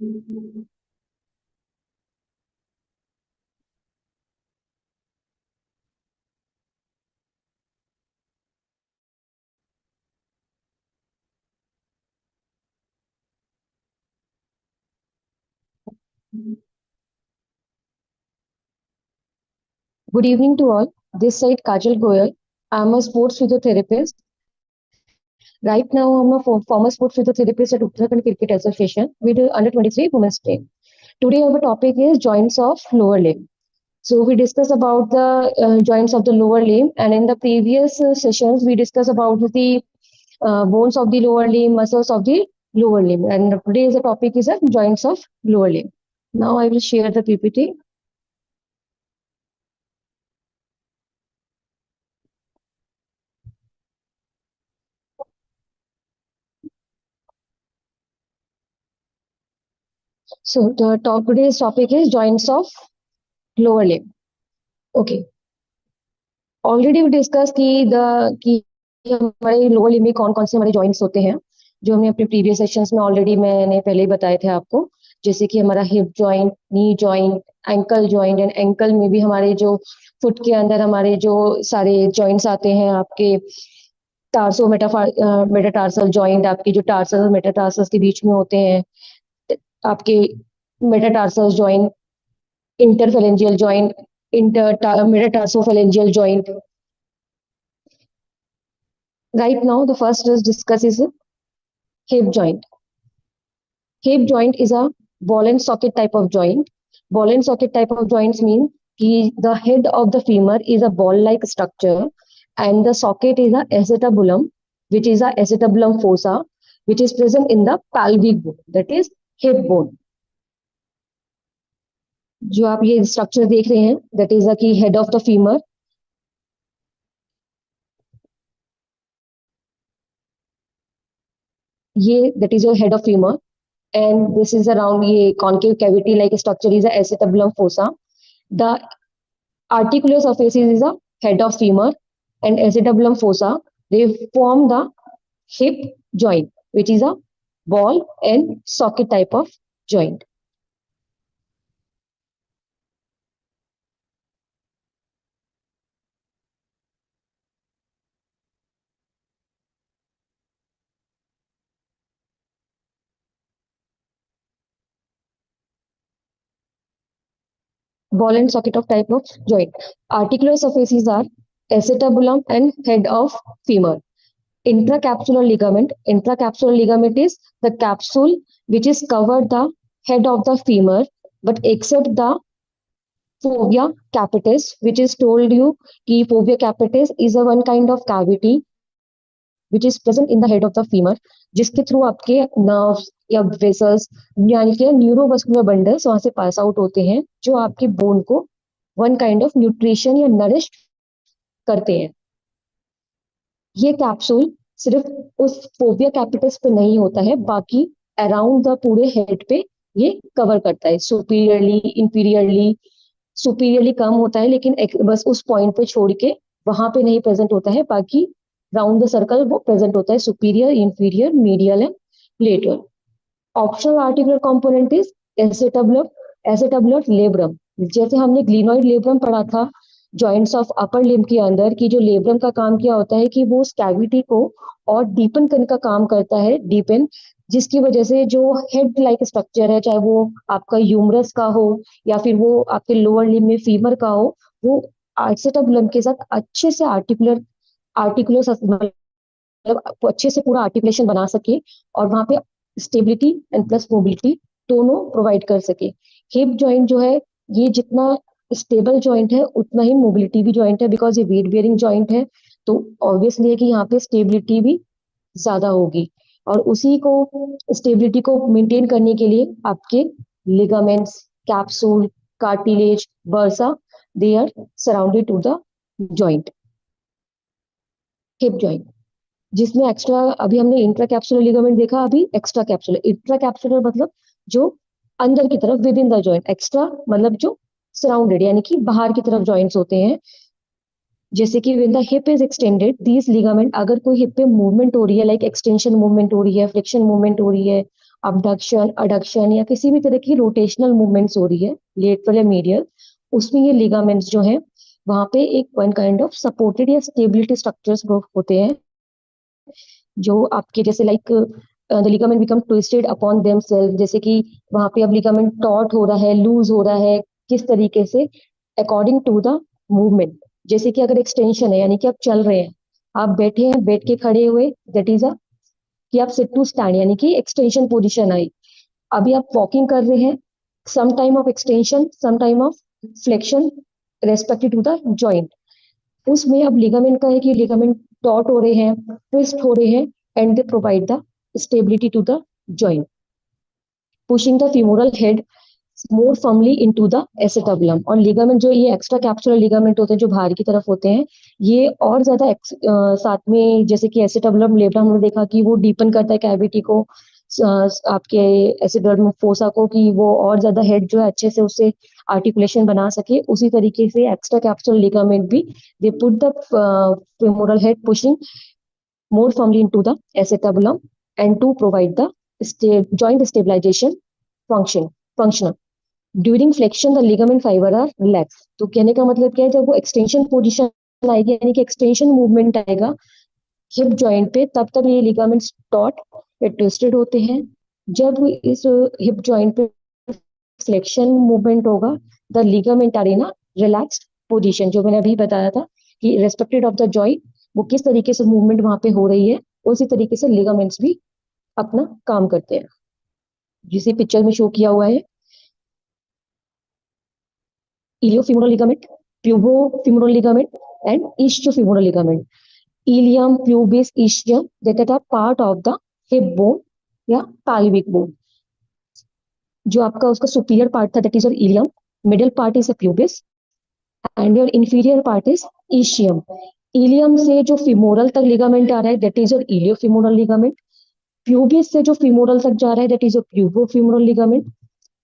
Good evening to all. This side Kajal Goyal. I'm a sports physiotherapist. Right now, I'm a former sports physiotherapist at Uttarakhand Cricket Association with the under 23 women's team. Today, our topic is joints of lower limb. So we discussed about the joints of the lower limb, and in the previous sessions, we discussed about the bones of the lower limb, muscles of the lower limb, and today's the topic is joints of lower limb. Now I will share the PPT. So the today's topic is joints of lower limb. Okay. Already we discuss कि हमारे lower limb में कौन कौन से हमारे joints होते हैं, जो हमने अपने प्रीवियस सेशंस में ऑलरेडी मैंने पहले ही बताए थे आपको। जैसे कि हमारा hip joint, knee joint, ankle joint, and ankle में भी हमारे जो फुट के अंदर हमारे जो सारे जॉइंट्स आते हैं, आपके टार्सो मेटाटार्सल जॉइंट, आपकी जो टार्सल और मेटाटार्सल्स के बीच में होते हैं, आपके metatarsal joint, interphalangeal joint, metatarsophalangeal joint. Right now, the first is discuss is hip joint. Hip joint is a ball and socket type of joint. Ball and socket type of joints mean the head of the femur is a ball-like structure, and the socket is a acetabulum, which is a acetabulum fossa, which is present in the pelvic bone, that is hip bone. जो आप ये structure देख रहे हैं, that is the head of the femur. ये that is your head of femur. And this is around a concave cavity like structure is a acetabulum fossa. The articular surface is a head of femur and acetabulum fossa. They form the hip joint, which is a ball and socket type of joint. Ball and socket of type of joint. Articular surfaces are acetabulum and head of femur. Intracapsular ligament. Intracapsular ligament is the capsule which is covered the head of the femur, but except the fovea capitis, which is told you कि fovea capitis is a one kind of cavity which is present in the head of the femur, जिसके through आपके nerves या vessels यानी कि neuromuscular bundles वहां से pass out होते हैं, जो आपके बोन को वन काइंड ऑफ न्यूट्रिशन या नरिश करते हैं। ये कैप्सूल सिर्फ उस फोबिया कैपिटस पे नहीं होता है, बाकी अराउंड द पूरे हेड पे ये कवर करता है। सुपीरियरली, इंफीरियरली, सुपीरियरली कम होता है, लेकिन बस उस पॉइंट पे छोड़ के वहां पे नहीं प्रेजेंट होता है, बाकी राउंड द सर्कल वो प्रेजेंट होता है, superior, inferior, medial and lateral. Optional articular component is acetabular labrum. जैसे हमने ग्लिनोइड लेब्रम पढ़ा था जॉइंट्स ऑफ अपर लिम्ब के अंदर, कि जो लेब्रम का काम क्या होता है कि वो उस कैविटी को और डीपन करने का काम करता है, डीपन, जिसकी वजह से जो हेड लाइक स्ट्रक्चर है, चाहे वो आपका यूमरस का हो या फिर वो आपके लोअर लिम्ब में फीमर का हो, वो एसेटाबुलम के साथ अच्छे से आर्टिकुलर आर्टिकुलर मतलब अच्छे से पूरा आर्टिकुलेशन बना सके और वहां पे स्टेबिलिटी एंड प्लस मोबिलिटी दोनों प्रोवाइड कर सके। हिप जॉइंट जो है, ये जितना स्टेबल जॉइंट है उतना ही मोबिलिटी भी जॉइंट है, बिकॉज ये वेट बेयरिंग जॉइंट है, तो ऑब्वियसली है कि यहाँ पे स्टेबिलिटी भी ज्यादा होगी। और उसी को स्टेबिलिटी को मेंटेन करने के लिए आपके ligaments, capsule, cartilage, bursa, they are surrounded to the joint, hip joint, जिसमें एक्स्ट्रा अभी हमने इंट्रा कैप्सुलर लिगामेंट देखा, अभी एक्स्ट्रा कैप्सुलर। इंट्रा कैप्सुलर मतलब जो अंदर की तरफ with in the joint, extra मतलब जो सराउंडेड यानी कि बाहर की तरफ जॉइंट्स होते हैं। जैसे कि when the hip is extended this ligament, अगर कोई हिप पे मूवमेंट हो रही है, लाइक एक्सटेंशन मूवमेंट हो रही है, फ्लेक्शन मूवमेंट हो रही है, abduction, adduction या किसी भी तरह की रोटेशनल मूवमेंट्स हो रही है लेटरल या मीडियल, उसमें ये लिगामेंट्स जो है वहां पे एक वन काइंड ऑफ सपोर्टेड या स्टेबिलिटी स्ट्रक्चर्स होते हैं जो आपके जैसे like the ligament become twisted upon themselves, जैसे कि वहां पे अब लिगामेंट टॉट हो रहा है, लूज हो रहा है, किस तरीके से अकॉर्डिंग टू द मूवमेंट। जैसे कि अगर एक्सटेंशन है यानी कि आप चल रहे हैं, आप बैठे हैं, बैठ के खड़े हुए, दैट इज अ कि आप सिट टू स्टैंड यानी कि एक्सटेंशन पोजिशन आई। अभी आप वॉकिंग कर रहे हैं, some time of extension, some time of flexion respective to the joint. उसमें अब लिगामेंट का है कि लिगामेंट टॉट हो रहे हैं, ट्विस्ट हो रहे हैं, and they provide the stability to the joint, pushing the femoral head more firmly into the acetabulum। और लिगामेंट जो ये एक्स्ट्रा कैप्सुलर लिगामेंट होते हैं जो बाहर की तरफ होते हैं, ये और ज्यादा साथ में जैसे कि एसिटाबुलम लेब्रा हमने देखा कि वो डीपन करता है कैविटी को, आपके एसिडाबुलम फोसा को, कि वो और ज्यादा हेड जो है अच्छे से उससे आर्टिकुलेशन बना सके। उसी तरीके से एक्स्ट्रा कैप्सुलर लिगामेंट भी they put the femoral head pushing more firmly into the acetabulum and to provide the joint stabilization function। During flexion the ligament fibre are relax. तो कहने का मतलब क्या है, जब वो एक्सटेंशन पोजीशन आएगी यानी कि एक्सटेंशन मूवमेंट आएगा हिप जॉइंट पे, तब तक ये लिगामेंट्स टॉट या ट्विस्टेड होते हैं। जब इस हिप जॉइंट पे फ्लेक्शन मूवमेंट होगा, the ligament are in a relaxed position. जो मैंने अभी बताया था कि रेस्पेक्टेड ऑफ द जॉइंट वो किस तरीके से मूवमेंट वहां पे हो रही है, उसी तरीके से लिगामेंट्स भी अपना काम करते हैं, जिसे पिक्चर में शो किया हुआ है। Iliofemoral ligament, pubofemoral ligament, and ischiofemoral ligament. Ilium, pubis, ischium, that are part of the hip bone या pelvic bone। जो आपका उसका सुपीरियर पार्ट था that is your ilium, middle part is a pubis, and your inferior part is ischium. Ilium से जो femoral तक ligament आ रहा है that is your iliofemoral ligament. Pubis से जो फिमोरल तक जा रहा है that is your pubofemoral ligament.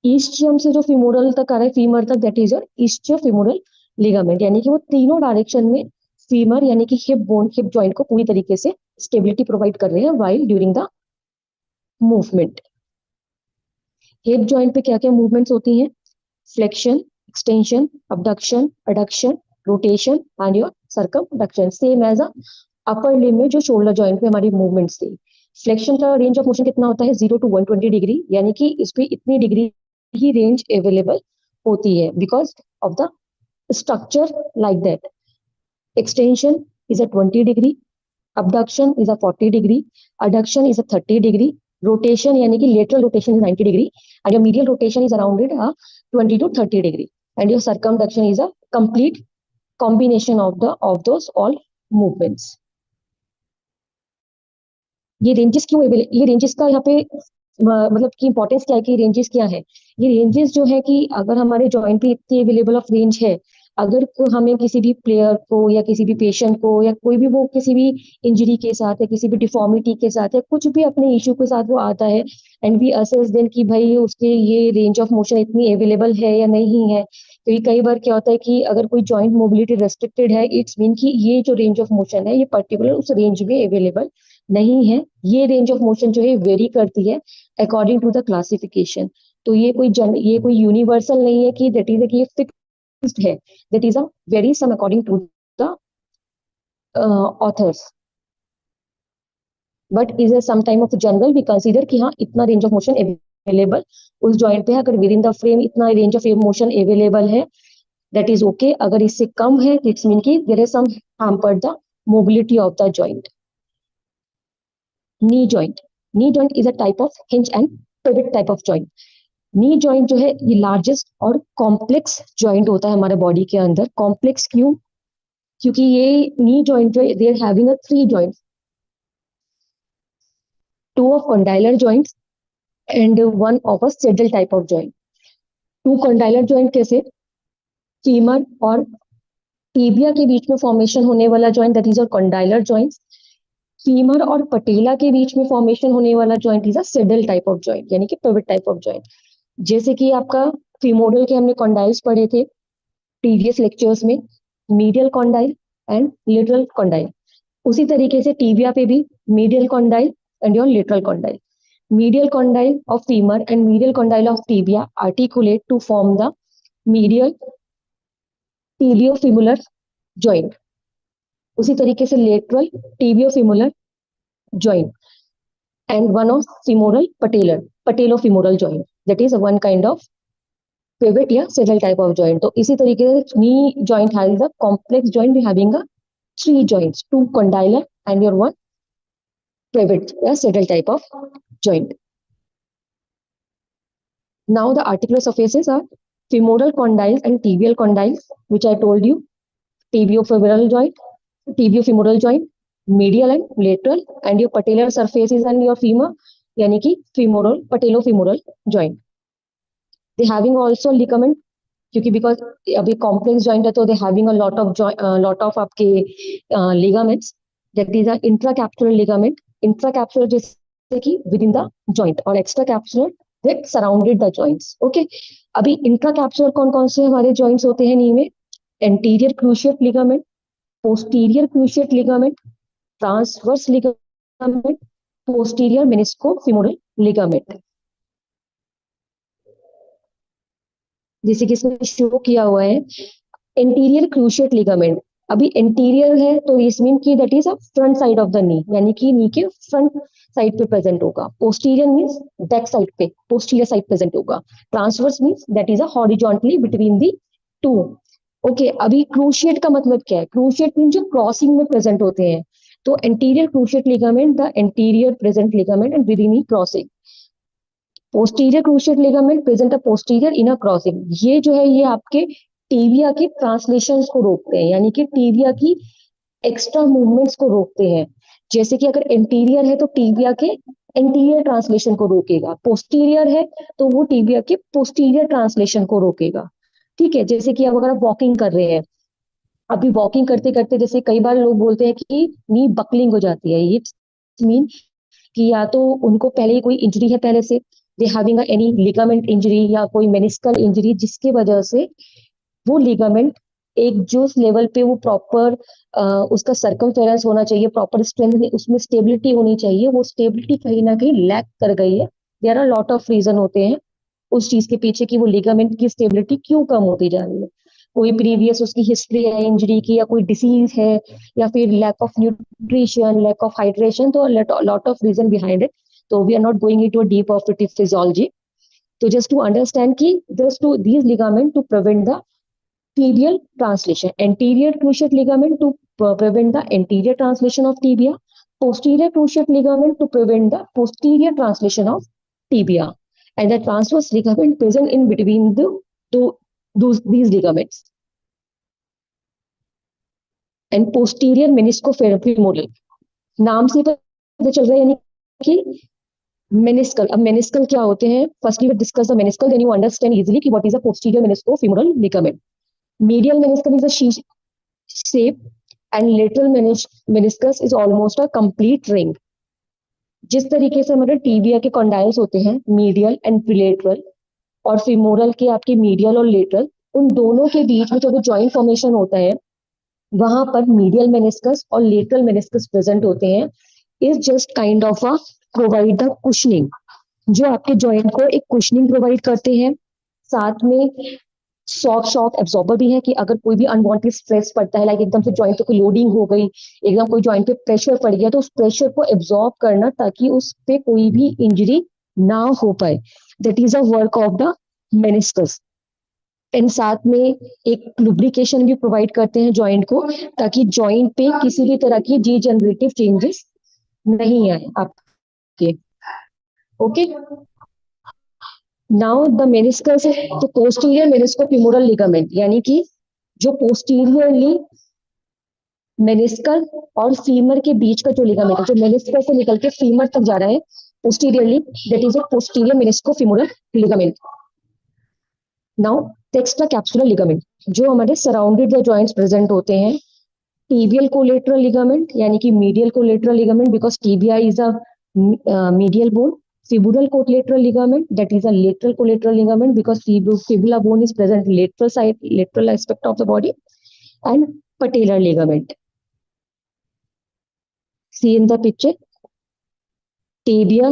Ischium से जो फीमोरल तक आ रहा है, फीमर तक, that is your ischiofemoral ligament. यानी कि वो तीनों डायरेक्शन में फीमर यानी कि हिप बोन, हिप जॉइंट को पूरी तरीके से स्टेबिलिटी प्रोवाइड कर रहे हैं while during the movement. Hip joint पे क्या क्या मूवमेंट्स होती हैं? Flexion, extension, abduction, adduction, rotation and your circumduction. Same as a upper limb में जो शोल्डर जॉइंट पे हमारी मूवमेंट्स थी। फ्लेक्शन का रेंज ऑफ मोशन कितना होता है? 0 to 120 डिग्री, यानी कि इस पे इतनी डिग्री ही रेंज अवेलेबल होती है because of the structure like that. Extension is a 20 degree, abduction is a 40 degree, adduction is a 30 degree, rotation यानी कि lateral rotation is 90 degree, and your medial rotation is around it 20 to 30 degree, and your circumduction is a complete combination of those all movements। ये ranges क्यों ये ranges का यहाँ पे मतलब की इंपॉर्टेंस क्या है कि रेंजेस क्या है? ये रेंजेस जो है कि अगर हमारे जॉइंट पे इतनी अवेलेबल ऑफ रेंज है, अगर हमें किसी भी प्लेयर को या किसी भी पेशेंट को या कोई भी वो किसी भी इंजरी के साथ या किसी भी डिफॉर्मिटी के साथ या कुछ भी अपने इशू के साथ वो आता है, एंड वी असेस देन कि भाई उसके ये रेंज ऑफ मोशन इतनी अवेलेबल है या नहीं है। तो कई बार क्या होता है कि अगर कोई जॉइंट मोबिलिटी रेस्ट्रिक्टेड है, इट्स मीन कि ये जो रेंज ऑफ मोशन है ये पर्टिकुलर उस रेंज में अवेलेबल नहीं है। ये रेंज ऑफ मोशन जो है वेरी करती है अकॉर्डिंग टू द क्लासिफिकेशन। तो ये कोई यूनिवर्सल नहीं है कि दैट इज कि ये फिक्स्ड है, that is a very some according to the authors, but is a some time of general we consider कि हाँ इतना रेंज ऑफ मोशन अवेलेबल उस जॉइंट पे है। अगर विद इन द फ्रेम इतना रेंज ऑफ मोशन अवेलेबल है that is okay. अगर इससे कम है इट्स मीन कि there is some hampered the mobility of the joint. Knee joint, knee joint is a type of hinge and pivot type of joint. Knee joint जो है ये largest और complex joint होता है हमारे बॉडी के अंदर। कॉम्प्लेक्स क्यों? क्योंकि ये नी जॉइंट जो है they are having a 3 joints, 2 of condylar joints and 1 of a saddle type of joint। 2 condylar joint कैसे? फीमर और टीबिया के बीच में फॉर्मेशन होने वाला joint that is a condylar joint. Femur और पटेला के बीच में फॉर्मेशन होने वाला joint is a saddle type of joint यानी कि पिवट टाइप ऑफ जॉइंट। जैसे कि आपका फीमोरल के हमने कॉन्डाइल्स पढ़े थे प्रीवियस लेक्चर्स में, medial condyle and lateral condyle. उसी तरीके से टीबिया पे भी medial condyle and your lateral condyle. medial condyle of femur and medial condyle of tibia articulate to form the medial tibiofemoral joint. उसी तरीके से lateral tibiofemoral joint and one of femoral patellofemoral joint, that is one kind of pivot या saddle type of joint. तो इसी तरीके से knee joint has a complex joint having a 3 joints, 2 condylar and your one pivot या saddle type of joint. Now the articular surfaces are femoral condyles and tibial condyles, which I told you, tibiofemoral joint, medial and lateral, and your patellar surfaces and your femur, यानी कि femoral patellofemoral joint. They having also ligament, क्योंकि because अभी complex joint है तो they having a lot of आपके ligaments, that is a intracapsular ligament, intracapsular जैसे कि within the joint और extracapsular that surrounded the joints. Okay, अभी intracapsular कौन कौन से हमारे joints होते हैं नी में? Anterior cruciate ligament, posterior cruciate ligament, transverse ligament, posterior meniscofemoral ligament. जैसे कि इसमें शो किया हुआ है एंटीरियर क्रूशिएट लिगामेंट. अभी एंटीरियर है तो इस मीन की that is a front side of the knee, यानी कि नी के फ्रंट साइड पे प्रेजेंट होगा. पोस्टीरियर मींस बैक साइड पे, पोस्टीरियर साइड प्रेजेंट होगा. Transverse means that is a horizontally between the two. Okay, अभी क्रूशिएट का मतलब क्या है? क्रूशिएट मीन जो क्रॉसिंग में प्रेजेंट होते हैं. तो anterior cruciate ligament, the anterior present ligament and with in crossing. Posterior cruciate ligament present a posterior in a crossing. ये जो है ये आपके टीबिया के ट्रांसलेशंस को रोकते हैं, यानी कि टीबिया की एक्स्ट्रा मूवमेंट्स को रोकते हैं. जैसे कि अगर एंटीरियर है तो टीबिया के एंटीरियर ट्रांसलेशन को रोकेगा, पोस्टीरियर है तो वो टीबिया के पोस्टीरियर ट्रांसलेशन को रोकेगा. ठीक है, जैसे कि अब अगर आप वॉकिंग कर रहे हैं, अभी वॉकिंग करते करते जैसे कई बार लोग बोलते हैं कि नी बकलिंग हो जाती है, ये मीन कि या तो उनको पहले ही कोई इंजरी है, पहले से they having any ligament injury या कोई मेनिस्कल इंजरी, जिसकी वजह से वो लिगामेंट एक जो लेवल पे वो प्रॉपर उसका सर्कमफेरेंस होना चाहिए, प्रॉपर स्ट्रेंथ उसमें स्टेबिलिटी होनी चाहिए, वो स्टेबिलिटी कहीं ना कहीं लैक कर गई है. There are lot of reason होते हैं उस चीज के पीछे कि वो लिगामेंट की स्टेबिलिटी क्यों कम होती जा रही है. कोई प्रीवियस उसकी हिस्ट्री है इंजरी की, या कोई डिसीज है, या फिर lack of nutrition, lack of hydration, तो lot of reason behind it. तो we are not going into a deep of it physiology. तो जस्ट टू अंडरस्टैंड कि just to these ligament to prevent the tibial translation. Anterior cruciate ligament to prevent the anterior translation of tibia. Posterior cruciate ligament to prevent the posterior translation of tibia. And the transverse ligament present in between these ligaments. And posterior meniscofemoral. नाम से पता चल रहा है यानी कि meniscal. अब meniscal क्या होते हैं? Firstly we discuss the meniscal, then you understand easily कि what is a posterior meniscofemoral ligament. Medial meniscus is a shape and lateral meniscus is almost a complete ring. जिस तरीके से हमारे टीबिया के कॉन्डाइल्स होते हैं मीडियल एंड प्रीलेटरल, और femoral के आपके मीडियल और लेटरल, उन दोनों के बीच में जो जॉइंट फॉर्मेशन होता है वहां पर मीडियल मेनिस्कस और लेटरल मेनिस्कस प्रेजेंट होते हैं. Is just kind of a provide the cushioning, जो आपके जॉइंट को एक कुशनिंग प्रोवाइड करते हैं. साथ में सॉफ्ट शॉक एब्जॉर्बर भी है कि अगर कोई भी अनवांटेड स्ट्रेस पड़ता है, लाइक एकदम से जॉइंट पे कोई लोडिंग हो गई, एकदम कोई जॉइंट पे प्रेशर पड़ गया, तो उस प्रेशर को एब्जॉर्ब करना ताकि उस पे कोई भी इंजरी ना हो पाए. That is a work of the meniscus. And साथ में एक लुब्रिकेशन भी प्रोवाइड करते हैं जॉइंट को, ताकि जॉइंट पे किसी भी तरह की डीजनरेटिव चेंजेस नहीं आए आपके. ओके, नाउ द मेनिस्कस है तो पोस्टीरियर मेनिस्कोफेमोरल लिगामेंट, यानी कि जो पोस्टीरियरली मेनिस्कल और फीमर के बीच का जो लिगामेंट है, जो मेनिस्कल से निकल के फीमर तक जा रहा है posteriorly, that is a posterior meniscofemoral ligament. Now the extra capsular ligament, जो हमारे सराउंडेड द जॉइंट्स प्रेजेंट होते हैं. टिबियल कोलेटरल लिगामेंट, यानी कि medial collateral ligament, because tibia is a medial bone. Fibular collateral ligament, that is a lateral collateral ligament, because fibula bone is present lateral side, lateral aspect of the body. And patellar ligament. See in the picture, tibia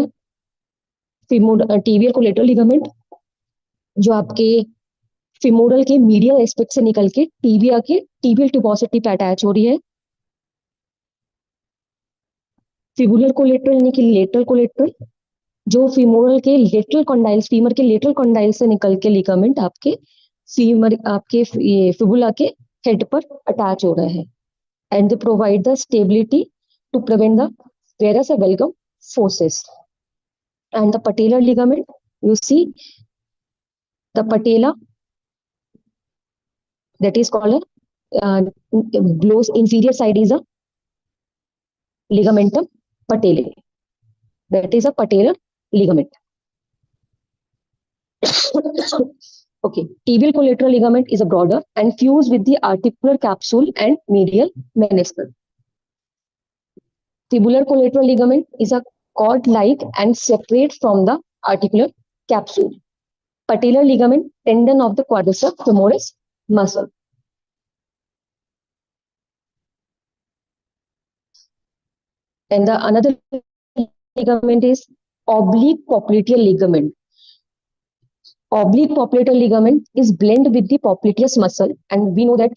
tibial collateral ligament जो आपके femoral के medial aspect से निकल के tibia के tibial ट्यूबोसिटी पे attach हो रही है। फिबुलर कोलेटरल यानी कि लेटरल कोलेटरल जो फीमोरल के लेटरल कॉन्डाइल्स, फीमर के लेटरल कॉन्डाइल से निकल के लिगामेंट आपके फीमर, आपके ये फिबुला के हेड पर अटैच हो रहा है। And they provide the stability to prevent the varus valgum forces. And the patellar ligament, you see the patella that is called close inferior side is a ligamentum patellae, that is a patellar ligament. Okay, tibial collateral ligament is a broader and fused with the articular capsule and medial meniscus. Tibular collateral ligament is a cord-like and separate from the articular capsule. Patellar ligament, tendon of the quadriceps femoris muscle. And the another ligament is oblique popliteal ligament. Oblique popliteal ligament is blend with the popliteus muscle, and we know that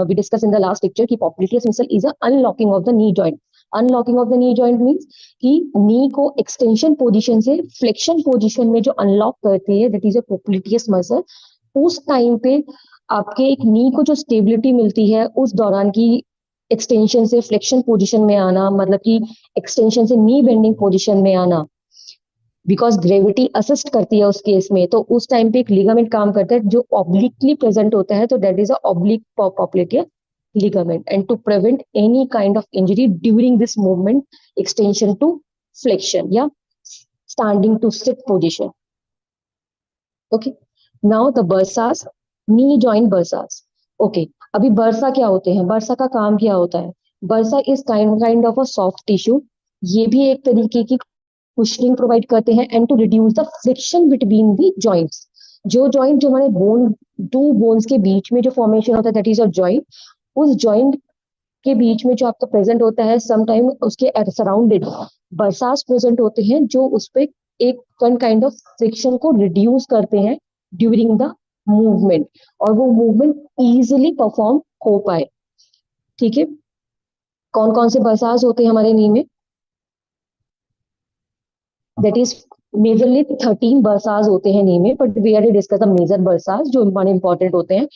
we discussed in the last lecture कि popliteus muscle is a unlocking of the knee joint. Unlocking of the knee joint means कि knee को extension position से flexion position में जो unlock करती है, that is a popliteus muscle. उस time पे आपके एक knee को जो stability मिलती है उस दौरान की एक्सटेंशन से फ्लेक्शन पोजीशन में आना, मतलब कि एक्सटेंशन से नी बेंडिंग पोजीशन में आना, बिकॉज ग्रेविटी असिस्ट करती है उस केस में, तो उस टाइम पे एक लिगामेंट काम करता है जो ऑब्लिकली प्रेजेंट होता है, तो that is a oblique popliteal ligament. And to prevent any kind of injury during this movement, extension to flexion, yeah, standing to sit position. Okay, now the bursas, knee joint bursas. Okay, अभी bursa क्या होते हैं, bursa का काम क्या होता है? Bursa is kind of a soft tissue, ये भी एक तरीके की कुशनिंग प्रोवाइड करते हैं and to reduce the friction between the joints. जो जॉइंट जो हमारे बोन, टू बोन्स के बीच में जो फॉर्मेशन होता है दैट इज अ जॉइंट, उस जॉइंट के बीच में जो आपका प्रेजेंट होता है समटाइम उसके सराउंडेड बरसास प्रेजेंट होते हैं जो उस पर एक काइंड ऑफ फ्रिक्शन को रिड्यूस करते हैं ड्यूरिंग द मूवमेंट, और वो मूवमेंट इजीली परफॉर्म हो पाए। ठीक है, कौन कौन से बरसास होते हैं हमारे नी में? दैट इज मेजरली 13 बरसास होते हैं नी में, but we are discuss the major bursas जो इंपॉर्टेंट होते हैं।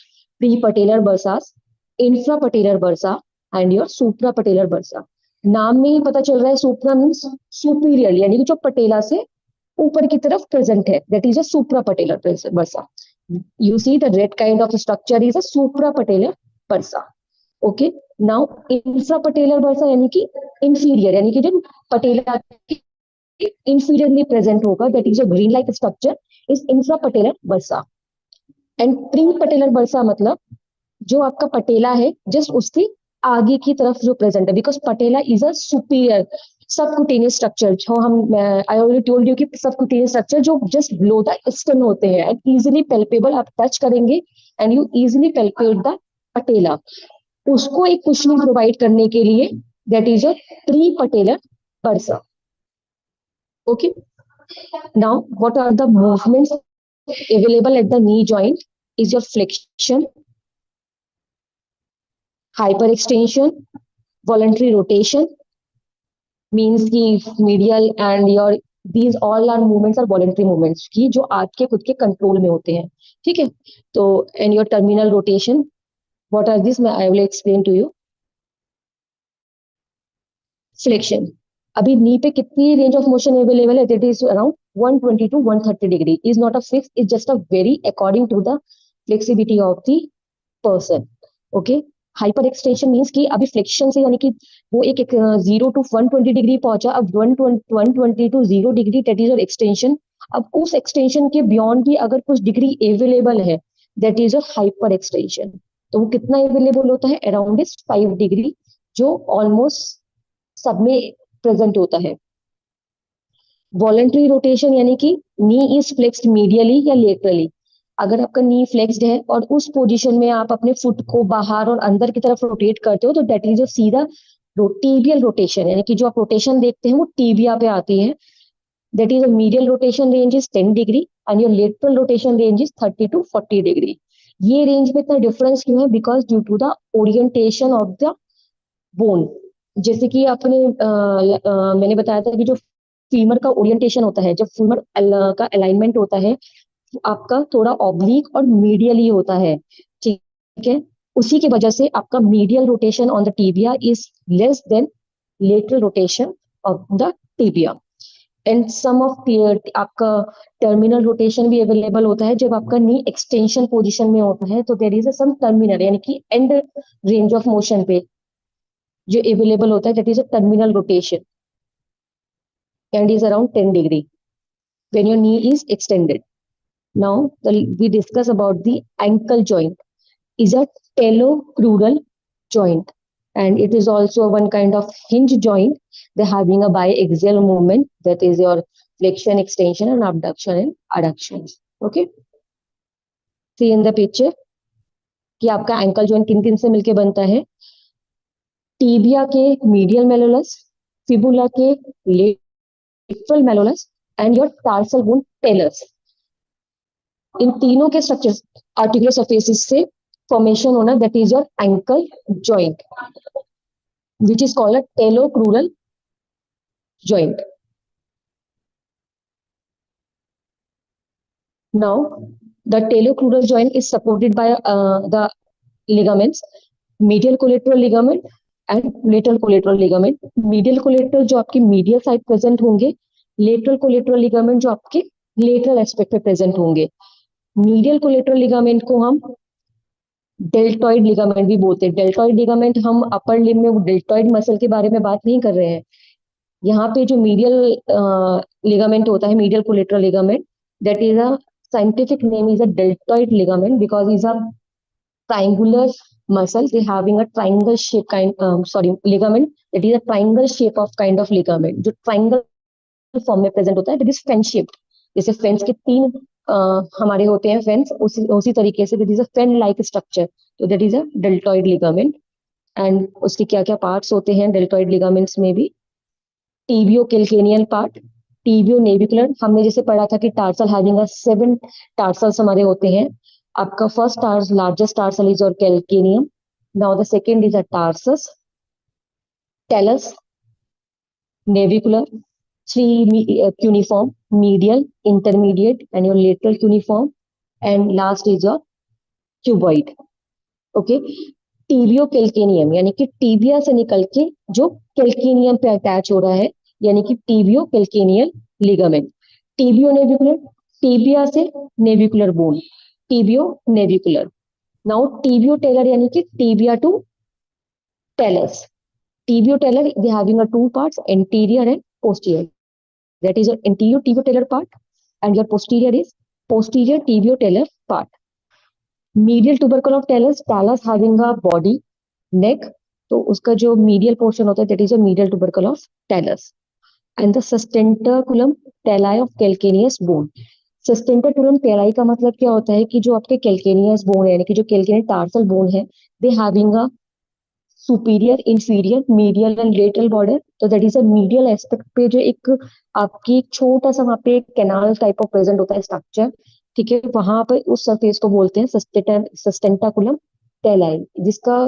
Pre patellar bursas, infra patellar bursa and your supra patellar bursa. नाम में ही पता चल रहा है, सुप्रा मीन्स सुपीरियर, यानी कि जो पटेला से ऊपर की तरफ प्रेजेंट है, that is a supra patellar बरसा। You see the red kind of structure is a suprapatellar bursa. Okay, now infrapatellar bursa यानी कि inferior, यानी कि जो पटेला inferiorly present होगा, that is a green like structure is infrapatellar bursa. And prepatellar bursa मतलब जो आपका पटेला है जस्ट उसके आगे की तरफ जो प्रेजेंट है, because patella is a superior subcutaneous structure, जो हम आई ऑलरेडी टोल्ड यू कि सबक्यूटेनियस स्ट्रक्चर जो जस्ट बिलो द स्किन होते हैं एंड इजीली पेल्पेबल, आप टच करेंगे and you easily palpate the patella, उसको एक कुशनिंग प्रोवाइड करने के लिए that is a pre patellar bursa. Okay, now what are the movements available at the knee joint is your flexion, hyper extension, voluntary rotation means कि medial and your these all are movements are voluntary movements की जो आपके खुद के control में होते हैं। ठीक है, तो and your terminal rotation, what are these? I will explain to you. Flexion, अभी नी पे कितनी रेंज ऑफ मोशन अवेलेबल है? That is around 120 to 130 degree, is not a fix, is just a very according to the flexibility of the person. Okay, hyper extension means कि अभी flexion से यानी कि वो एक 0 to 120 डिग्री पहुंचा, अब 120 to 0 degree that is extension. अब उस एक्सटेंशन के बियॉन्ड भी अगर कुछ डिग्री अवेलेबल है that is a hyper extension. तो वो कितना अवेलेबल होता है? अराउंड इज 5 डिग्री, जो ऑलमोस्ट सब में प्रेजेंट होता है। वॉलंटरी रोटेशन यानी कि नी इज फ्लेक्स्ड मीडियली या लेटरली, अगर आपका नी फ्लेक्स्ड है और उस पोजीशन में आप अपने फुट को बाहर और अंदर की तरफ रोटेट करते हो तो दैट इज सीधा टीबियल रोटेशन, यानी कि जो आप रोटेशन देखते हैं वो टीबिया पे आती है, that is a medial rotation range is 10 degree and your lateral rotation range is 30 to 40 degree. ये रेंज में इतना डिफरेंस क्यों है? Because due to the orientation of the bone. जैसे कि आपने मैंने बताया था कि जो फीमर का ओरिएंटेशन होता है, जब फीमर का अलाइनमेंट होता है आपका थोड़ा ऑब्लिक और मीडियली होता है, ठीक है. उसी की वजह से आपका medial rotation on the tibia is less than lateral rotation of the tibia. And some of आपका टर्मिनल रोटेशन भी अवेलेबल होता है जब आपका नी एक्सटेंशन पोजीशन में होता है, तो देयर इज सम टर्मिनल यानी कि एंड रेंज ऑफ मोशन पे जो अवेलेबल होता है, that is a terminal rotation and is around 10 degree when your knee is extended. Now we discuss about the ankle joint. Is a talocrural joint and it is also one kind of hinge joint. They're having a biaxial movement, that is your flexion, extension and abduction and adduction. Okay, see in the picture कि आपका ankle joint किन किन से मिलके बनता है. Tibia के medial malleolus, fibula के lateral malleolus and your tarsal bone talus. इन तीनों के स्ट्रक्चर आर्टिकुलर सरफेसिस से फॉर्मेशन होना, that is your ankle joint which is called a talocrural joint. Now the talocrural joint is supported by the ligaments, medial collateral ligament and lateral collateral ligament. Medial collateral जो आपकी medial side present होंगे, lateral collateral ligament जो आपके lateral aspect पे present होंगे. Medial collateral ligament को हम deltoid ligament भी बोलते हैं. डेल्टॉइड लिगामेंट हम अपर लिम्ब में डेल्टॉइड मसल के बारे में बात नहीं कर रहे हैं. यहाँ पे जो मीडियल लिगामेंट होता है, medial collateral ligament, that is a scientific name is a deltoid ligament because is a triangular muscle, they having a triangle shape ligament, that is a triangle shape of kind of ligament जो triangle form में present होता है, that is fan shaped. जैसे fence के तीन हमारे होते हैं फेंस, उसी तरीके से that is a fan like structure, तो that is a deltoid ligament. And उसके क्या क्या पार्ट्स होते हैं डेल्टॉइड लिगामेंट्स में भी? Tibio calcaneal part, tibio navicular. हमने जैसे पढ़ा था कि टार्सल हैविंग अ 7 टार्सल्स हमारे होते हैं. आपका first largest tarsal is your calcaneum. Now the second is a tarsus, talus, navicular, 3 cuneiform, medial, intermediate and your lateral cuneiform, and last is your cuboid. Okay, tibio calcaneum यानी कि tibia से निकल के जो कैल्केनियम पे attach हो रहा है, यानी कि tibio calcaneal ligament. Tibio navicular, tibia से navicular bone, tibio navicular. Now tibio talar यानी कि tibia to talus. Tibio talar they having a 2 parts, anterior and posterior. That is your anterior tibio-talar part and your posterior is posterior tibio-talar part. Medial tubercle of talus, talus having a body, neck, तो उसका जो medial portion होता है that is a medial tubercle of talus. And the sustentaculum talli of calcaneus bone. Sustentaculum talli का मतलब क्या होता है कि जो आपके calcaneus bone है, यानी कि जो calcaneus tarsal bone है, they having a superior, inferior, medial and lateral border. तो that is a medial aspect पे जो एक आपकी छोटा सा वहां पे कैनाल टाइप ऑफ प्रेजेंट होता है स्ट्रक्चर, ठीक है, वहां पे उस सरफेस को बोलते हैं सस्टेंटाकुलम टेलाई, जिसका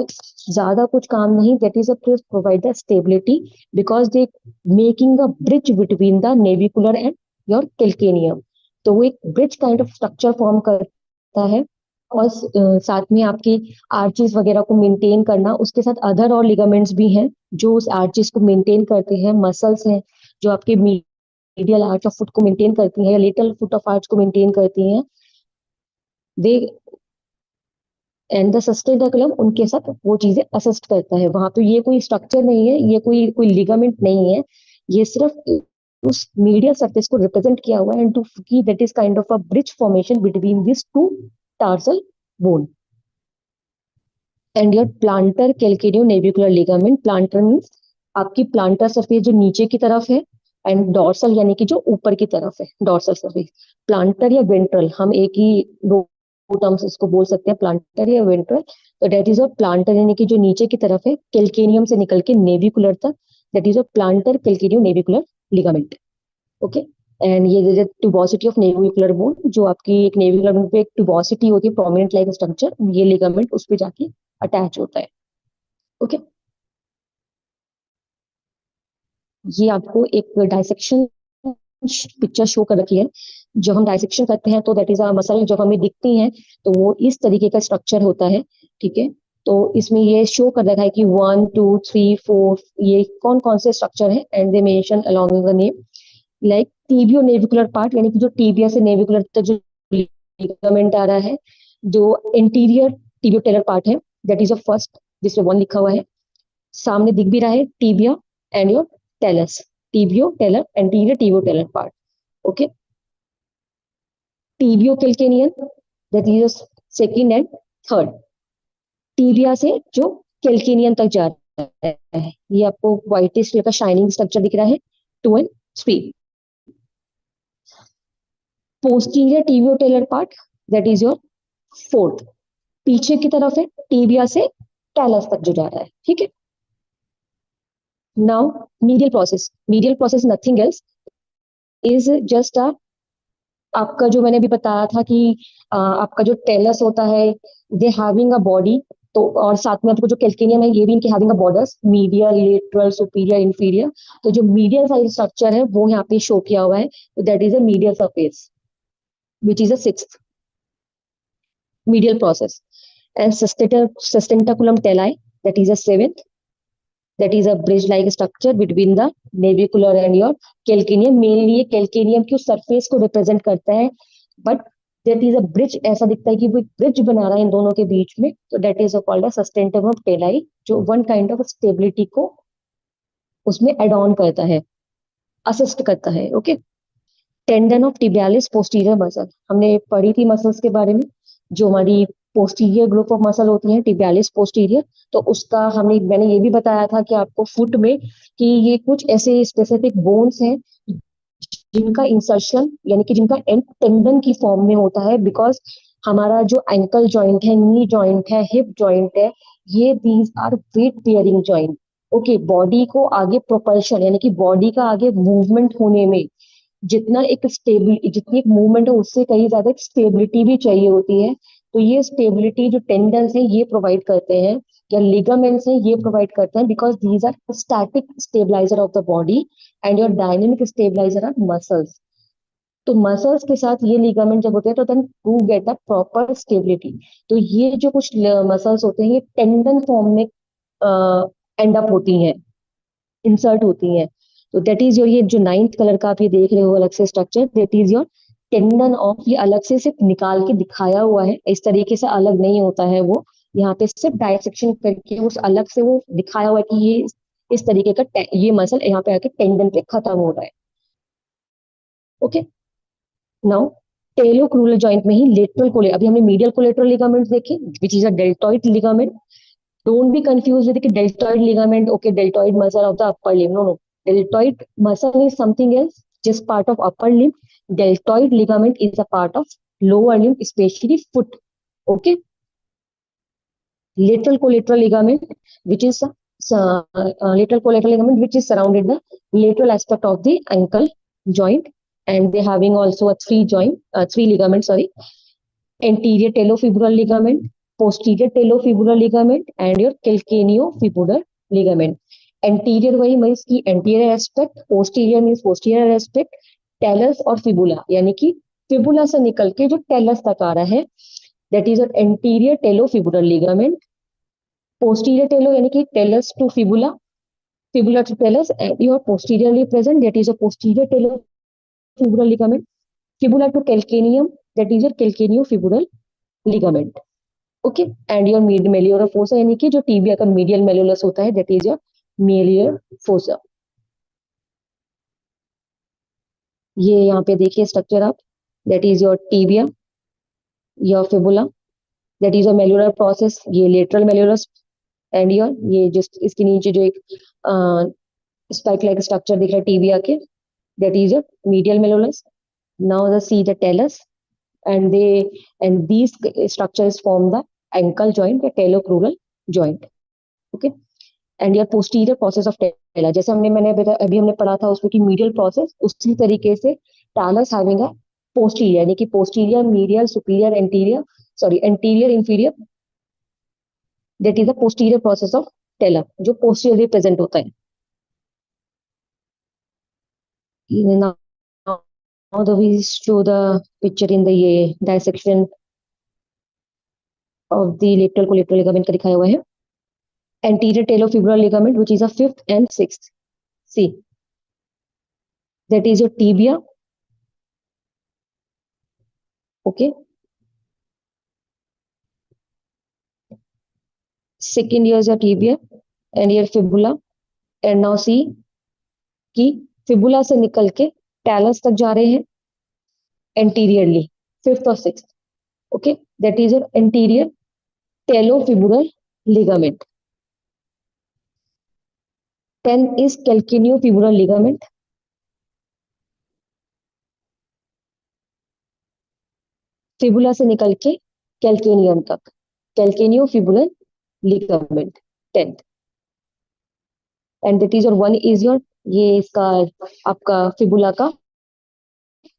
ज्यादा कुछ काम नहीं, that is a provide the stability because they making a bridge between the navicular and your calcaneum. तो वो एक bridge kind of structure form करता है. और साथ में आपकी आर्चिस वगैरह को मेंटेन करना, उसके साथ अदर और लिगामेंट्स भी हैं जो उस आर्चिस को मेंटेन करते हैं. मसल्स हैं जो आपके मीडियल आर्च ऑफ फुट को मेंटेन करती हैं या लेटरल फुट ऑफ आर्च को मेंटेन करती हैं. दे एंड द सस्टेंटाकुलम उनके साथ वो चीजें असिस्ट करता है. वहां पे ये कोई स्ट्रक्चर नहीं है, ये कोई लिगामेंट नहीं है, ये सिर्फ उस मीडियल सरफेस को रिप्रेजेंट किया हुआ है. एंड टू की that is kind of a bridge formation between this 2 tarsal bone. And your plantar calcaneonavicular ligament, plantar means आपकी plantar surface जो नीचे की तरफ है, एंड dorsal यानी कि जो ऊपर की तरफ है, dorsal surface. plantar या ventral, हम एक ही दो टर्म्स इसको बोल सकते हैं, plantar या ventral. तो that is a plantar यानी कि जो नीचे की तरफ है, calcaneum से निकल के navicular तक, that is a plantar calcaneonavicular ligament. Okay, and ये ट्यूबोसिटी ऑफ नेविकुलर बोन, जो आपकी एक नेविकुलर बोन पे एक ट्यूबोसिटी होती है, प्रोमिनेंट लाइक स्ट्रक्चर, ये लिगामेंट उस पे जाके अटैच होता है। ओके, ये आपको एक डाइसेक्शन पिक्चर शो कर रखी है। जब हम डाइसेक्शन करते हैं तो दैट इज अ मसल, जब हमें दिखती है तो वो इस तरीके का स्ट्रक्चर होता है। ठीक है, तो इसमें ये शो कर रखा है कि 1 2 3 4 ये कौन कौन से स्ट्रक्चर है, and they mention along the name like tibio navicular part, यानी कि जो टीबिया से नेविकुलर तक जो लिगामेंट आ रहा है, जो इंटीरियर टीबियो टेलर पार्ट है, दैट इज अ फर्स्ट, जिसमें 1 लिखा हुआ है। सामने दिख भी रहा है tibia and your talus, tibio talar, anterior tibio talar part. Okay, tibio calcanean, that is second and third. Tibia से जो कैल्केनियन तक जा रहा है, ये आपको व्हाइटिश कलर का शाइनिंग स्ट्रक्चर दिख रहा है, 2 and 3। Posterior tibio talar part, that is your fourth, पीछे की तरफ है टीबिया से कैलस तक जो जा रहा है। ठीक है, now medial process, medial process nothing else is just अ, आपका जो मैंने अभी बताया था कि आपका जो टेलस होता है, दे हैविंग अ बॉडी, तो और साथ में आपको जो कैल्केनियम है, ये भी इनके having a borders, medial, lateral, superior, inferior. तो जो मीडियल साइड स्ट्रक्चर है वो यहाँ पे शो किया हुआ है, तो that is a medial surface which is a sixth medial process, and sustentaculum telli, that is a seventh, that is a bridge like structure between the navicular and your calcaneum। mainly ये calcaneum की surface को represent करता है, but that is a bridge, ऐसा दिखता है कि वो ब्रिज बना रहा है इन दोनों के बीच में, तो दैट इज कॉल्ड अ सस्टेंटेबल टेलाई, जो वन काइंड ऑफ स्टेबिलिटी को उसमें एड ऑन करता है, असिस्ट करता है। Okay, tendon of tibialis posterior muscle, हमने पढ़ी थी मसल्स के बारे में, जो हमारी पोस्टीरियर ग्रुप ऑफ मसल होती है टिबियालिस पोस्टीरियर, तो उसका मैंने ये भी बताया था कि आपको फुट में कि ये कुछ ऐसे स्पेसिफिक बोन्स हैं जिनका इंसर्शन, यानी कि जिनका एंड टेंडन की फॉर्म में होता है, बिकॉज हमारा जो एंकल जॉइंट है, नी जॉइंट है, हिप जॉइंट है, ये these are weight bearing joint. Okay, body को आगे प्रोपल्शन, यानी कि बॉडी का आगे मूवमेंट होने में जितना एक स्टेबिलिटी, जितनी एक मूवमेंट है उससे कहीं ज्यादा एक स्टेबिलिटी भी चाहिए होती है। तो ये स्टेबिलिटी जो टेंडन्स है ये प्रोवाइड करते हैं, या लिगामेंट्स है ये प्रोवाइड करते हैं, because these are static stabilizer of the body and your dynamic stabilizer are muscles. तो मसल्स के साथ ये लिगामेंट जब होते हैं तो then to get a proper stability, तो ये जो कुछ मसल्स होते हैं ये टेंडन फॉर्म में एंड अप होती हैं, इंसर्ट होती हैं। तो दैट इज योर, ये जो 9th कलर का आप ये देख रहे हो अलग से structure, that is your tendon of, ये अलग से सिर्फ निकाल के दिखाया हुआ है, इस तरीके से अलग नहीं होता है वो, यहाँ पे सिर्फ डायसेक्शन करके उस अलग से वो दिखाया हुआ है कि ये इस तरीके का ये मसल यहाँ पे आके टेंडन पे खत्म हो रहा है। ओके, नाउ टेलोक्रूलर जॉइंट में ही लेटरल कोले, अभी हमने मीडियल कोलेटरल लिगामेंट्स देखे which is a deltoid ligament. Don't be confuse with deltoid ligament, okay, deltoid muscle of the upper limb, no, no, deltoid muscle is something else, just part of upper limb. Deltoid ligament is a part of lower limb, especially foot. Okay, lateral collateral ligament, which is lateral collateral ligament, which is surrounded the lateral aspect of the ankle joint, and they having also a three ligament, sorry, anterior talofibular ligament, posterior talofibular ligament, and your calcaneofibular ligament. Anterior वही means की anterior aspect, posterior means posterior aspect, talus और fibula, यानी कि fibula से निकल के जो tells तक आ रहा है, that is anterior talofibular ligament. Posterior talo यानी कि talus to fibula, fibula to talus, and your posteriorly present, that is a posterior talofibular ligament. Fibula to calcaneum, that is your calcaneofibular ligament. Okay, and your malleolar fossa, यानी कि जो tibia का medial malleolus होता है, that is your malleolar fossa. ये यहाँ पे देखिए स्ट्रक्चर आप, that is your tibia, your fibula, that is your मेलुलर process, ये लेटरल मेलुलस, एंड योर ये जस्ट इसके नीचे जो एक स्पाइक लाइक स्ट्रक्चर दिख रहा है टीबिया के, that is your medial malleolus. Now the see the talus, and they and these structures form the ankle joint, the talocrural joint. Okay, and your posterior process of tela, जैसे मैंने अभी हमने पढ़ा था उसमें कि मीडियल प्रोसेस, उसी तरीके से talus having a posterior, यानी कि posterior, medial, superior, anterior, sorry, anterior, inferior, that is the posterior process of talus, जो posteriorly present होता है. Now, we show the picture in the dissection of the lateral collateral ligament का दिखाया हुआ है. Anterior talofibular ligament, which is a fifth and sixth. See, that is your tibia. Okay. Second here is your tibia and your fibula. And now see कि fibula से निकल के talus तक जा रहे हैं anteriorly, fifth or sixth. Okay, that is your anterior talofibular ligament. 10 is calcaneofibular ligament. Fibula से निकल के calcaneum तक, calcaneofibular ligament 10th. And that is your one is your ये इसका आपका fibula का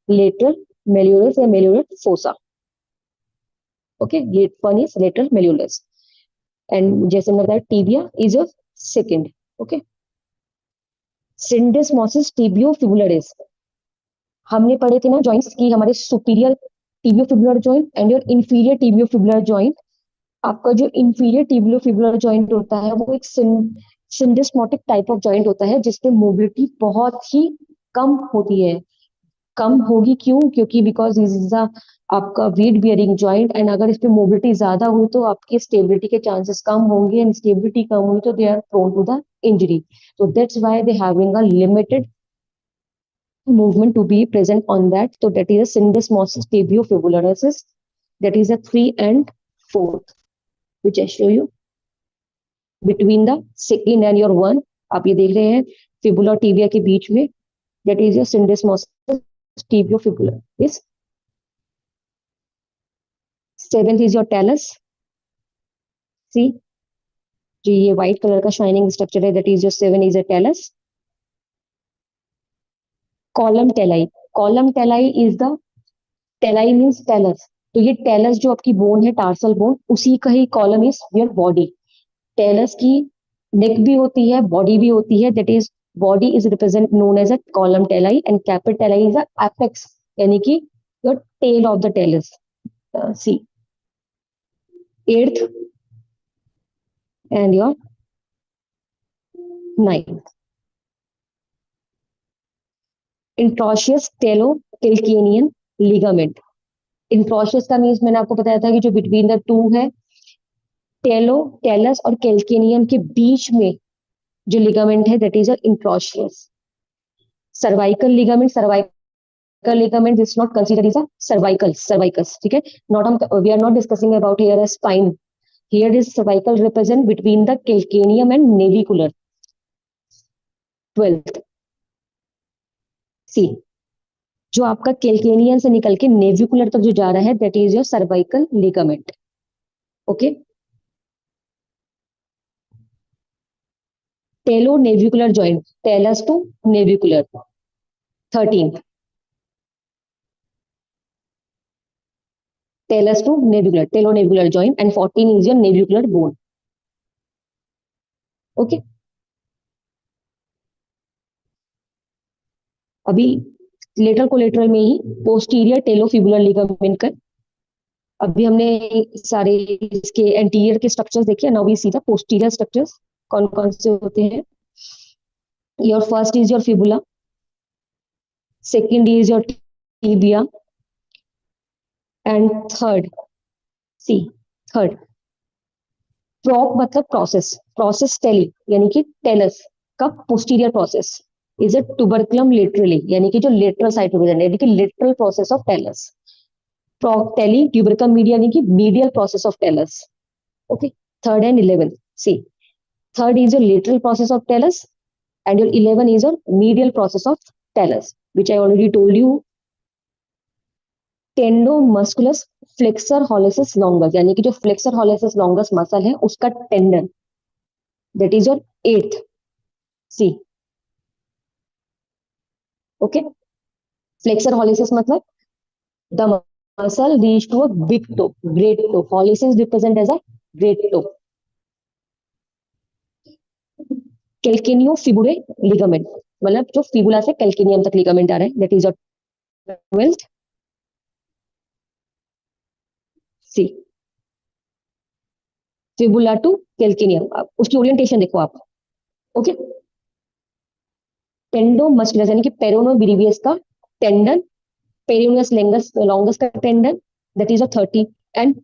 lateral malleolus या malleolar fossa. Okay, one is lateral malleolus. And जैसे मैंने बताया tibia is your second. Okay, syndesmosis tibiofibularis. हमने पढ़े थे ना joints की हमारे superior tibiofibular joint and your inferior tibiofibular joint. आपका जो inferior tibiofibular joint होता है वो एक syndesmotic type of joint होता है जिसमें mobility बहुत ही कम होती है. कम होगी क्यों? क्योंकि बिकॉज इज आपका वेट बियरिंग जॉइंट एंड अगर इस पे मोबिलिटी ज्यादा हुई तो आपकी स्टेबिलिटी के चांसेस कम होंगे एंड स्टेबिलिटी कम हुई तो they are prone to the injury. So that's why they having a limited movement to be present on that. So that is a syndesmosis tibiofibularis. That is a 3 and 4th, which I show you. Between the second and your 1, आप ये देख रहे हैं fibula और tibia के बीच में. That is your syndesmosis tibiofibularis. 7th is your talus. See, जो ये white color का shining structure है, that is your 7 is a talus. Column talli. Column talli is the talli means talus. तो ये talus जो आपकी bone है, tarsal bone, उसी का ही column is your body. Talus की neck भी होती है, body भी होती है. That is body is represent known as a column talli and capital talli is the apex, यानी कि your tail of the talus. See, 8th and your 9th. Introitious talocalcanean ligament. Introitious का means मैंने आपको बताया था कि जो between the two है, talus और calcaneum के बीच में जो लिगामेंट है, that is introitious. Cervical ligament is not considered as a cervicus. ठीक है, we are not discussing about here a spine. Here is cervical represent between the calcaneum and navicular. 12th. See, जो आपका कैल्केनियन से निकल के navicular तक जो जा रहा है, that is your cervical ligament. Okay, talo navicular joint, talus to navicular. 13th, talus to navicular, टेलो navicular joint and 14 is your navicular bone. Okay, अभी लेटरल कोलेटरल में ही पोस्टीरियर टेलोफिबुलर लिगामेंट का अभी हमने सारे इसके एंटीरियर के स्ट्रक्चर्स देखे. Now we see the posterior structures. कौन कौन से होते हैं? Your first is your fibula, second is your tibia and third, see third प्रोक मतलब प्रोसेस टेली यानी कि टेलस का posterior process is a tuberculum laterally, यानी कि जो लेटरल साइड रिप्रेजेंट यानी कि lateral process of talus. Tali tuberculum medial यानी कि medial process of talus. Okay, third and 11th. See, third is your lateral process of talus and your 11 is your medial process of talus, which I already told you. Tendomusculus flexor hallucis longus, यानी कि जो flexor hallucis longus muscle है उसका tendon, that is your 8th. See, okay, flexor hallucis मतलब the muscle reach to a big toe, great toe. Hallucis represent as a great toe. Calcaneo fibular ligament मतलब जो fibula से calcaneum तक ligament आ रहा है, that is your 12th. See, fibula to calcaneum, उसकी orientation देखो आप. ओके. टेंडोमस्कुलस यानी कि पेरोनो बिलीवियस का टेंडन, पेरोनियस लेंगस लॉन्गस का tendon, that is a 30 and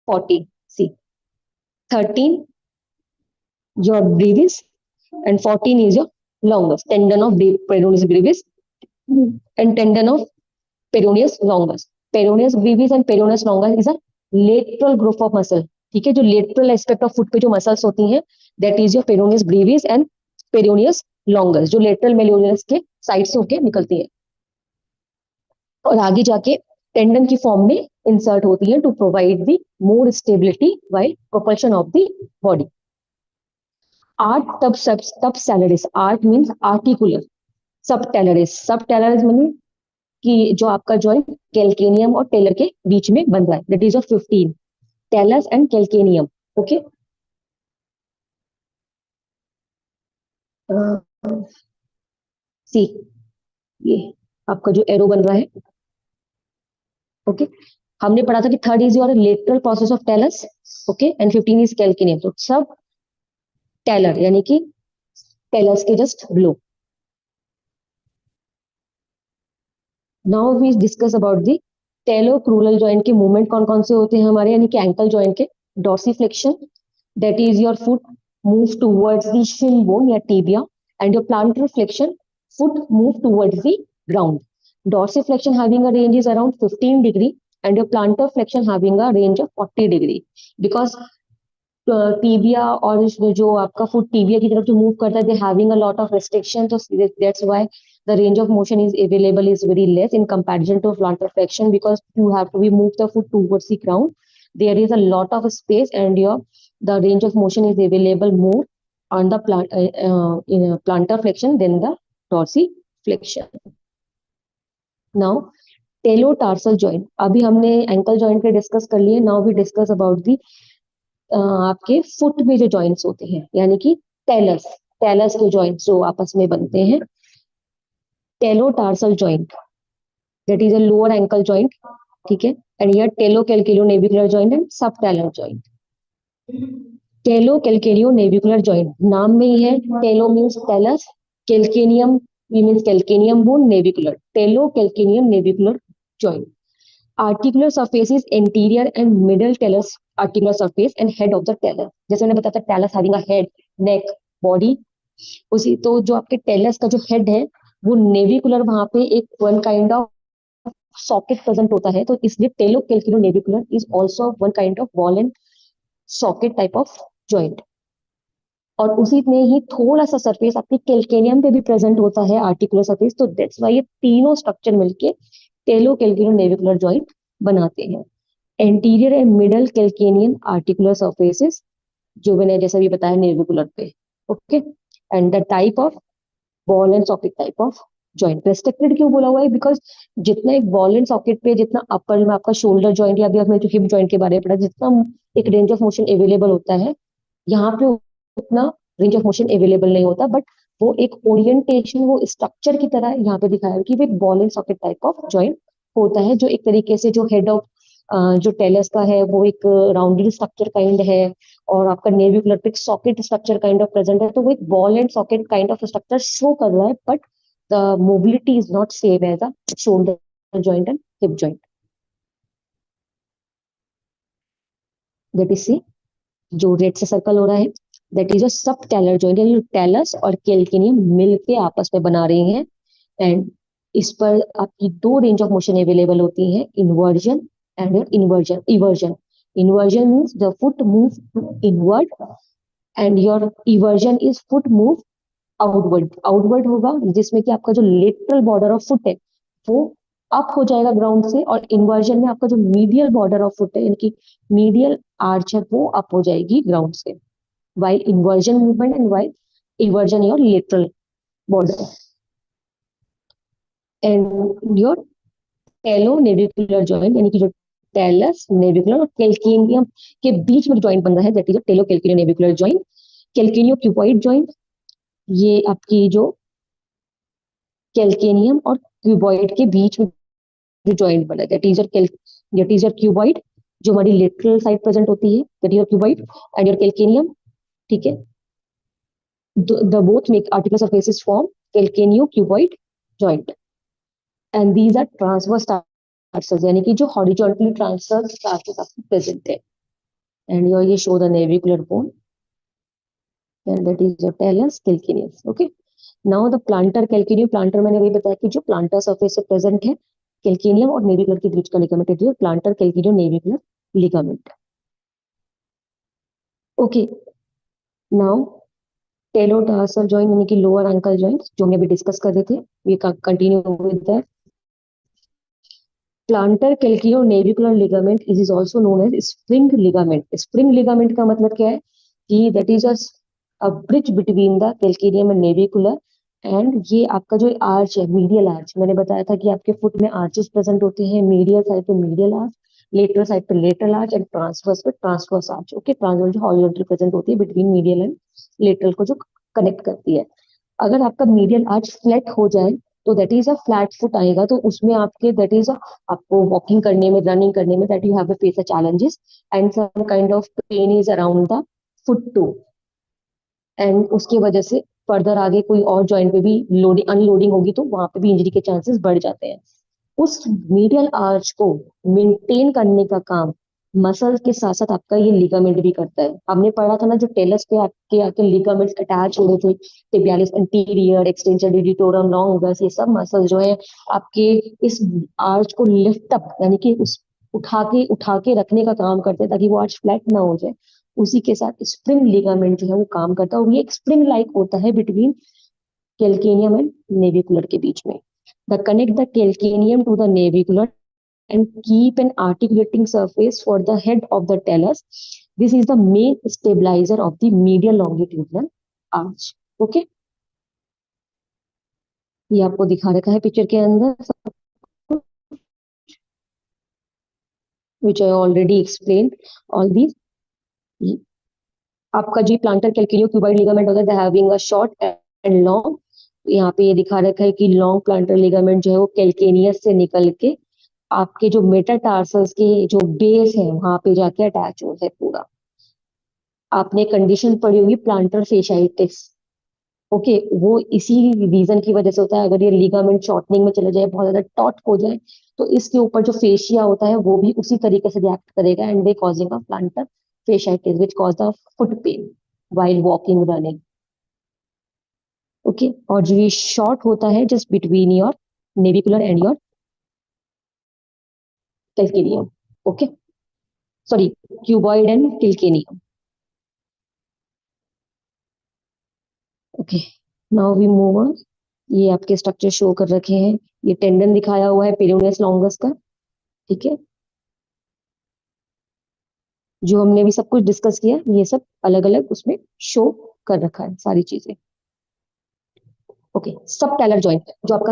40. See, 13 your brevis and 14 is your longus. Tendon of peroneus brevis and tendon of peroneus longus. Peroneus brevis and peroneus longus is a lateral group of muscle. ठीक है, जो lateral aspect of foot पे जो muscles होती हैं, that is your peroneus brevis and peroneus longus, जो lateral malleolus के साइड से होके निकलती है और आगे जाके टेंडन की फॉर्म में इंसर्ट होती है to provide the more stability while propulsion of the body. आर्ट तब सैलरिस, आर्ट मीन्स आर्टिकुलर. सब टेलरिस मीन कि जो आपका जॉइंट कैल्केनियम और टेलर के बीच में बन रहा है, that is of 15 talus and calcaneum. Okay. See, ये आपका जो एरो बन रहा है. ओके. हमने पढ़ा था कि third is your lateral process of talus. Okay. And 15 is calcaneum. तो सब टेलर यानी कि टेलस के just below. Now we discuss about the talocrural joint के मूवमेंट कौन कौन से होते हैं हमारे, यानी कि एंकल जॉइंट के. Dorsiflexion, that is your foot move towards the shin bone या tibia, and your plantar flexion, foot move towards the ground. Dorsiflexion having a range is around 15 degree and your plantar flexion having a range of 40 degree. Because tibia और जो आपका foot tibia की तरफ जो मूव करता है, they having a lot of restriction, तो that's why the range of motion is available is very less in comparison to plantar flexion, because you have to be move the foot towards the ground. There is a lot of space and your the range of motion is available more on the plantar flexion than the dorsiflexion. Now talotarsal joint, अभी हमने ankle joint के discuss कर लिए. Now we discuss about the आपके foot में जो joints होते हैं, यानी कि टेलस, टेलस के जॉइंट्स जो आपस में बनते हैं. Talotarsal joint, that is a lower ankle joint. ठीक है. And here talo calcaneo navicular joint and subtalar joint. Talo calcaneo navicular joint नाम में ही है. Talo means talus, calcaneum means calcaneum bone, navicular, talo calcaneum navicular joint. Articular surface is anterior and middle talus articular surface and head of the talar. जैसे मैंने बताया था, talus having a head, neck, body. उसी तो जो आपके tells का जो हेड है वो नेविकुलर, वहां पे एक one kind of socket present होता है, तो इसलिए talo calcaneo navicular is also one kind of ball and socket type of joint. और उसी में ही थोड़ा सा सरफेस आपके कैल्केनियम पे भी प्रेजेंट होता है, आर्टिकुलर सरफेस. तो दैट्स व्हाई ये तीनों स्ट्रक्चर मिलके टेलो कैल्केलियो नेविकुलर जॉइंट बनाते हैं. Anterior and middle calcanean articular surfaces, जो मैंने जैसा भी बताया नेविकुलर पे. Okay. And the type of ball and socket type of joint. Restricted क्यों बोला हुआ है? बिकॉज जितना एक बॉल एंड सॉकेट पे, जितना अपर में आपका शोल्डर जॉइंट या अभी आपने जो हिप जॉइंट के बारे में पढ़ा, जितना एक रेंज ऑफ मोशन अवेलेबल होता है, यहाँ पे उतना रेंज ऑफ मोशन अवेलेबल नहीं होता. बट वो एक ओरिएंटेशन, वो स्ट्रक्चर की तरह यहाँ पे दिखाया है कि वो ball and socket type of joint होता है, जो एक तरीके से जो हेड ऑफ जो टेलस का है वो एक राउंडेड स्ट्रक्चर काइंड है, और आपका नेविकुलर पे एक socket structure kind of present है. तो वो एक ball and socket kind of structure show कर रहा है, but the mobility is not same as a shoulder joint and hip joint. That is see, जो रेड से सर्कल हो रहा है, दैट इज अ सब टेलर जॉइंट, यानी टेलस और कैल्केनियम मिलके आपस में बना रही हैं. एंड इस पर आपकी दो रेंज ऑफ मोशन अवेलेबल होती है, inversion and inversion. Eversion, inversion means the foot move to inward and your eversion is foot move outward. Outward होगा जिसमें कि आपका जो लेटरल बॉर्डर ऑफ फुट है वो अप हो जाएगा ग्राउंड से, और इन्वर्जन में आपका जो मीडियल बॉर्डर ऑफ फुट है, यानी कि मीडियल आर्च है, वो अप हो जाएगी ग्राउंड से. while inversion movement and while eversion your lateral border. And your talo navicular joint, यानी कि जो टेलस नेविकुलर और कैल्केनियम के बीच में जॉइंट बन रहा है, that is talo calcaneo navicular joint. Calcaneo cuboid joint, ये आपकी जो कैल्केनियम और क्यूबॉइड के बीच में जो जॉइंट बना है, दैट इज योर क्यूबॉइड, जो हमारी लेटरल साइड प्रेजेंट होती है, that is your cuboid and your calcaneum. ठीक है, the both make articular surfaces form calcaneo cuboid joint, and these are transverse tarsals, यानी कि जो हॉरिजॉन्टली ट्रांसवर्स टार्सल्स आपको प्रेजेंट है। एंड योर ये show the navicular bone, and that is your talus calcaneus. Okay, now the plantar calcaneum, plantar मैंने वही बताया कि जो plantar surface से present है, calcaneum और navicular के बीच का ligament है, जो plantar calcaneum navicular ligament. Okay, now talotarsal joint यानी कि लोअर एंकल जॉइंट जो हमने अभी डिस्कस कर रहे थे, we continue with that. Plantar calcaneo navicular ligament is also known as spring ligament. Spring ligament का मतलब क्या है कि that is a bridge between the calcaneum and navicular, and ये आपका जो आर्च है, मीडियल आर्च, मैंने बताया था कि आपके फुट में आर्चेस प्रेजेंट होते हैं, मीडियल साइड पे मीडियल आर्च, लेटरल साइड पे लेटरल आर्च एंड ट्रांसवर्स पे ट्रांसवर्स आर्च। ओके, ट्रांसवर्स जो हॉरिजॉन्टल प्रेजेंट होती है बिटवीन मीडियल एंड लेटरल को जो कनेक्ट करती है। अगर आपका मीडियल आर्च फ्लैट हो जाए तो that is a flat foot आएगा, तो उसमें आपके दैट इज आपको वॉकिंग करने में, रनिंग करने में, that you have face a challenges and some kind of pain is around the foot too, and उसकी वजह से फर्दर आगे कोई और जॉइंट पे भी लोडिंग अनलोडिंग होगी तो वहां पे भी इंजरी के चांसेस बढ़ जाते हैं। उस मीडियल आर्च को मेंटेन करने का काम मसल के साथ साथ आपका ये लिगामेंट भी करता है। हमने पढ़ा था ना, जो टेलस पे आपके आके लिगामेंट्स अटैच हो रहे थे, tibialis anterior, extensor digitorum, longus, ये सब मसल जो है आपके इस आर्च को लिफ्ट अप, यानी कि उस उठा के रखने का काम करते हैं ताकि वो आर्च फ्लैट ना हो जाए। उसी के साथ स्प्रिंग लिगामेंट जो है वो काम करता है, और ये एक स्प्रिंग लाइक होता है बिटवीन कैल्केनियम एंड नेविकुलर के बीच में। The connect the calcaneum to the navicular and keep an articulating surface for the head of the talus. This is the main stabilizer of the medial longitudinal arch. Okay, ये आपको दिखा रखा है picture के अंदर, which I already explained all these. आपका जी planter कैल्केनियो cuboid ligament होता है having a short and long. यहाँ पे ये दिखा रखा है कि लॉन्ग प्लांटर लिगामेंट जो है वो कैल्केनियस से निकल के आपके जो मेटाटार्सल्स के जो बेस है वहां पे जाके अटैच होता है पूरा। आपने कंडीशन पढ़ी होगी प्लांटर फेशियाइटिस। ओके, वो इसी रीजन की वजह से होता है। अगर ये लिगामेंट शॉर्टनिंग में चले जाए, बहुत ज्यादा टॉट हो जाए, तो इसके ऊपर जो फेशिया होता है वो भी उसी तरीके से रिएक्ट करेगा and they causing a plantar fasciitis which cause the foot pain while walking running. Okay, और जो ये शॉर्ट होता है just between your navicular and your calcaneum. Okay, sorry, cuboid and calcaneum. Okay, now we move on. ये आपके structure show कर रखे हैं, ये टेंडन दिखाया हुआ है पेरोनियस लॉन्गस का। ठीक है, जो हमने भी सब कुछ डिस्कस किया ये सब अलग अलग उसमें शो कर रखा है सारी चीजें। ओके, सब टैलर जॉइंट जो आपका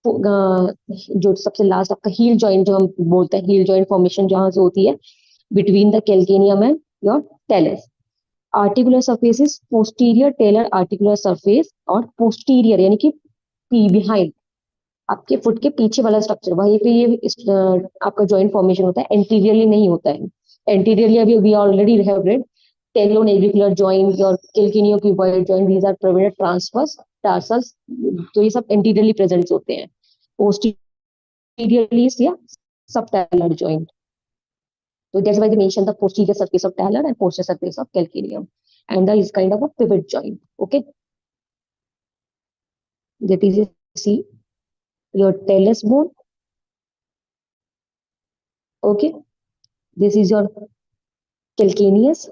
जो सबसे लास्ट आपका हील जॉइंट जो हम बोलते हैं, हील जॉइंट फॉर्मेशन जहां से होती है between the calcaneum and your talus. Articular surface is posterior talar articular surface, और पोस्टीरियर यानी कि बिहाइंड, आपके फुट के पीछे वाला स्ट्रक्चर, वहीं पे ये आपका जॉइंट फॉर्मेशन होता है, एंटीरियरली नहीं होता है। एंटीरियरली अभी we already have read talonavicular joint और calcaneo cuboid joint, these are provided transverse tarsals, तो ये सब एंटीरियरली प्रेजेंट होते हैं। पोस्टीरियरली या subtalar joint, so that's why they mention the posterior surface of talar and posterior surface of calcaneum, and that is kind of a pivot joint. Okay, that is, see your talus bone. Okay, this is your calcaneus,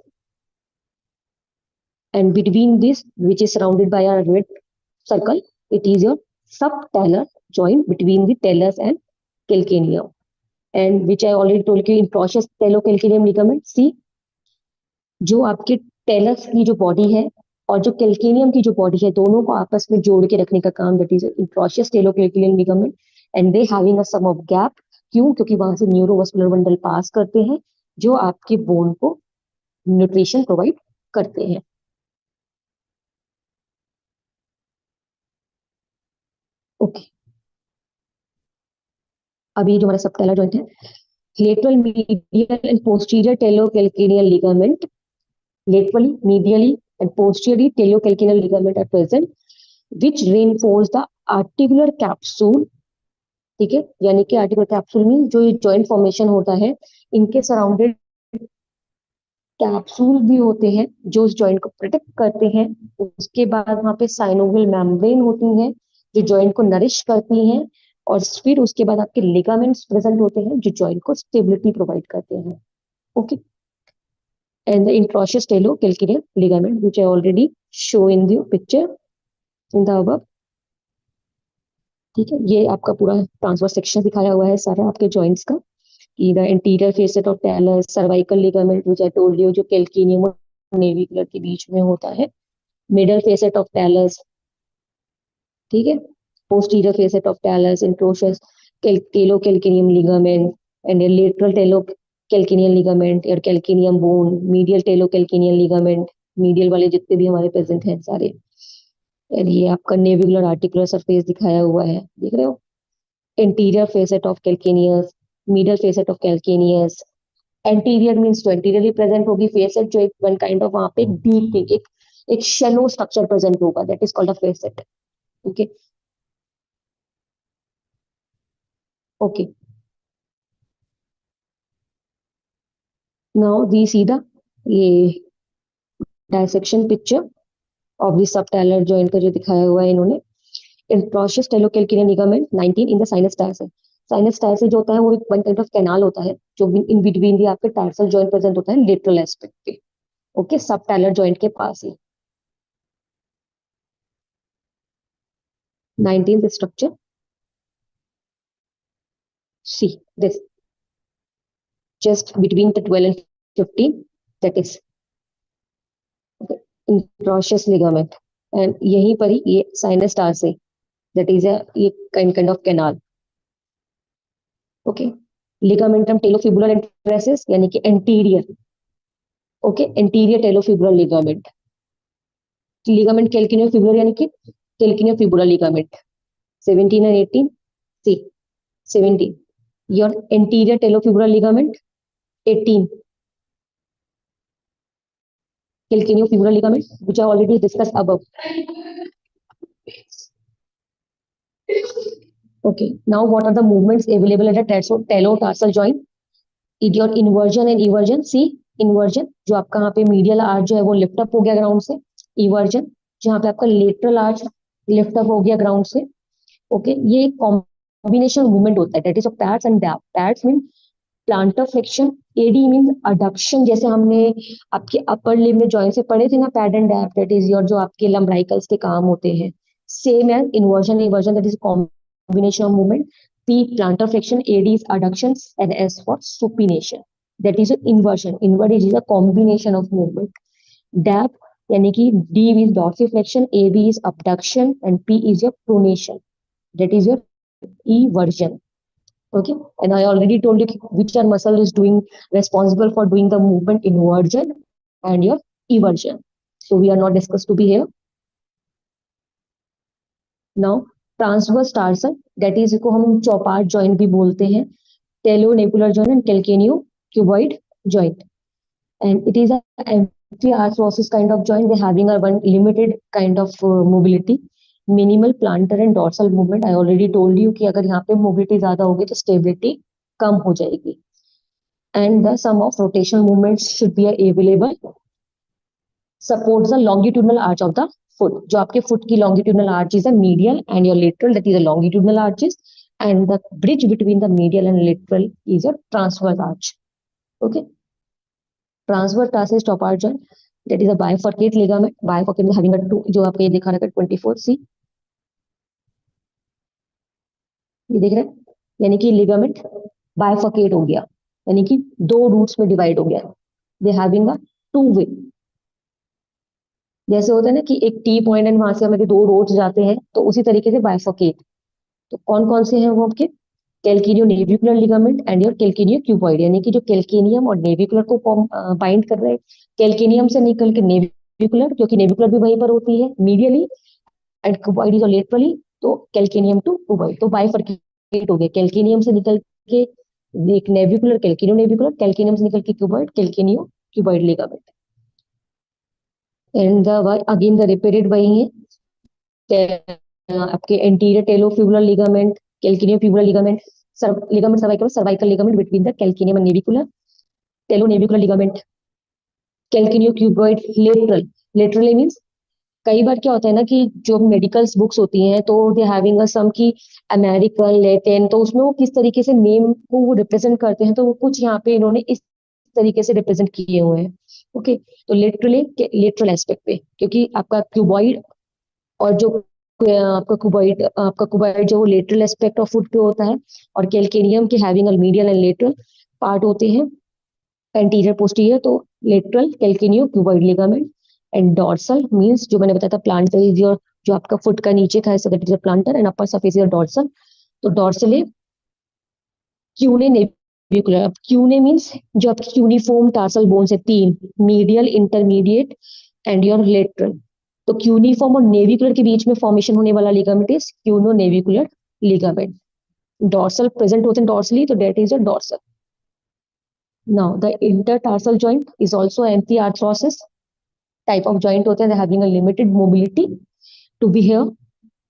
and between this, which is surrounded by a red circle, it is your subtalar joint between the talus and calcaneum, and which I already told you in process talocalcaneum ligament. See, जो आपके tells की जो body है और जो calcaneum की जो body है, दोनों को आपस में जोड़ के रखने का काम, that is interosseous talocalcanean ligament, and they having a some of gap. क्यों? क्योंकि वहां से न्यूरोमस्कुलर बंडल पास करते हैं जो आपके बोन को न्यूट्रिशन प्रोवाइड करते हैं। ओके, अभी जो हमारा सबटेलर जॉइंट है, lateral medial and posterior talocalcanean ligament, laterally, medially, and posteriorly taloocalcaneal ligament are present, which reinforce the articular capsule। ठीक है, यानी कि आर्टिकुलर कैप्सूल में जो ये जॉइंट फॉर्मेशन होता है, इनके सराउंडेड कैप्सूल भी होते हैं जो उस जॉइंट को प्रोटेक्ट करते हैं। उसके बाद वहां पे साइनोवियल मेम्ब्रेन होती है जो जॉइंट को नरिश करती हैं, और फिर उसके बाद आपके लिगामेंट्स प्रेजेंट होते हैं जो जॉइंट को स्टेबिलिटी प्रोवाइड करते हैं। Okay, and the intraosseous talocalcaneal ligament, which I already show in the picture in the above। ठीक है, ये आपका पूरा ट्रांसवर्स सेक्शन दिखाया हुआ है सारा आपके जॉइंट्स का, कि the interior facet of talus, cervical ligament which I told you जो कैल्केनियम और नेविकुलर के बीच में होता है, मिडल फेसेट ऑफ टैलस, ठीक है, posterior facet of talus, interosseous talocalcaneum ligament, and lateral talocalcaneal ligament और calcaneum bone, medial talocalcaneal ligament, medial वाले जितने भी हमारे प्रेजेंट हैं सारे। और ये आपका नेविकुलर आर्टिकुलर सरफेस दिखाया हुआ है, देख रहे हो, interior facet of calcaneus, middle facet of calcaneus. Anterior means जो एंटीरियरली प्रेजेंट होगी फेसेट, जो एक वन काइंड ऑफ वहां पे एक डीप एक शैलो स्ट्रक्चर प्रेजेंट होगा, that is called a facet. Okay, okay, now we see the ये dissection picture of the subtalar joint का जो दिखाया हुआ है इन्होंने। Interosseous talocalcaneal ligament 19 in the sinus tarsal. Sinus tarsal जो होता है वो एक वन काइंड ऑफ कैनाल होता है जो इन बिटवीन दी आपके टारसल जॉइंट प्रेजेंट होता है लेटरल एस्पेक्ट पे। ओके, सबटैलर जॉइंट के पास ही 19th structure, see this, just between the 12 and 15, that is interosseous ligament, and यहीं पर ही ये sinus tarsal, that is a ये kind of canal. Okay, ligamentum talofibular and ट्रेसिस, यानी कि anterior. Okay, anterior talofibular ligament, ligament calcaneo fibular यानी कि calcaneo fibular ligament 17 and 18, see 17 your anterior talofibular ligament, 18 calcaneo fibular ligament which I already discussed above। Okay, now what are the movements available at the talotarsal joint? Your inversion and eversion। See inversion, जो आपका यहाँ पे medial arch जो है वो lift up हो गया ground से। इवर्जन, जहाँ पे आपका लेटरल आर्च लिफ्ट अप हो गया ग्राउंड से। ओके, ये एक कॉम्बिनेशन मूवमेंट होता है, that is of PADS and DAP. PADS mean plantar flexion, AD mean adduction, जैसे हमने आपके अपर लिम्ब में जॉइंट से पढ़े थे ना, PAD and DAP, that is your जो आपके लंब्राइकल्स के काम होते हैं। Same as inversion eversion, that is combination of movement. P plantar flexion, AD is adductions, and S for supination, that is inversion। Invert is a combination of movement। DAP यानी कि D is dorsiflexion, AB is abduction, and P is your pronation, that is your eversion। Okay, and I already told you which are muscle is doing responsible for doing the movement inversion and your eversion, so we are not discussed to be here now। Transverse tarsal, that is को हम Chopart joint भी बोलते हैं, talonavicular joint and calcaneo cuboid joint, and it is a empty arthrosis kind of joint, they having a one limited kind of mobility, minimal plantar and dorsal movement। I already told you कि अगर यहाँ पे mobility ज्यादा होगी तो stability कम हो जाएगी, and the sum of rotational movements should be available, supports the longitudinal arch of the foot। जो आपके foot की longitudinal arch is a medial and your lateral, that is a longitudinal arches, and the bridge between the medial and lateral is your transverse arch। Okay, transverse tarsal Chopart joint, that is a bifurcate ligament, bifurcate having a two, जो आपको ये दिखा रखा है 24 सी, ये देख रहे हैं, यानी कि लिगामेंट बाइफर्केट हो गया, यानी कि दो रूट्स में डिवाइड हो गया, दे हैविंग अ टू वे। जैसे होता है ना कि एक टी पॉइंट एंड वहां से हमारे दो रोड्स जाते हैं, तो उसी तरीके से बाइफर्केट। तो कौन कौन से हैं वो आपके? Calcaneo navicular ligament and your calcaneo cuboid, यानी कि जो कैल्किनियम और नेविकुलर को बाइंड कर रहे हैं। कैल्किनियम से निकल के नेविकुलर, क्योंकि नेविकुलर भी वहीं पर होती है medially, and cuboid is laterally. तो कैल्किनियम टू क्यूबॉइड, तो बाइफर्केट हो गया। कैल्किनियम से निकल के एक नेविकुलर कैल्किनियो नेविकुलर, कैल्किनियम से निकल के cuboid calcaneo cuboid ligament. And the again the repeated वही है, आपके anterior talofibular ligament, calcaneo fibular ligament, ligament cervical, cervical ligament between the calcaneum and navicular, टेलो navicular ligament, calcaneo cuboid lateral. Laterally means कई बार क्या होता है ना कि जो मेडिकल्स बुक्स होती हैं तो दे हैविंग अ सम की अमेरिकन लैटिन, तो उसमें वो किस तरीके से नेम को वो रिप्रेजेंट करते हैं, तो वो कुछ यहाँ पे इन्होंने इस तरीके से रिप्रेजेंट किए हुए हैं। ओके, तो लिटरली लेटरल एस्पेक्ट पे, क्योंकि आपका क्यूबॉइड और जो आपका कुबॉइड जो लेटरल एस्पेक्ट ऑफ फुट पे होता है, और कैल्केनियम के having a medial and lateral part होते हैं, एंटीरियर पोस्टीरियर। तो lateral calcaneo cuboid ligament. And dorsal means जो मैंने बताया था प्लांटर इज योर, जो आपका फुट का नीचे का है that is planter, and upper surface is dorsal. तो डॉर्सल क्यूने नेविकुलर। अब क्यूने मींस जो आपकी क्यूनिफॉर्म टार्सल बोन्स है तीन, medial, intermediate and your lateral. तो क्यूनिफॉर्म और नेविकुलर के बीच में फॉर्मेशन होने वाला ligament is cuneo navicular ligament. Dorsal present होते हैं डॉर्सली, तो that is a dorsal. Now the intertarsal joint is also amphiarthrosis type of joint होते हैं, having a limited mobility to be here.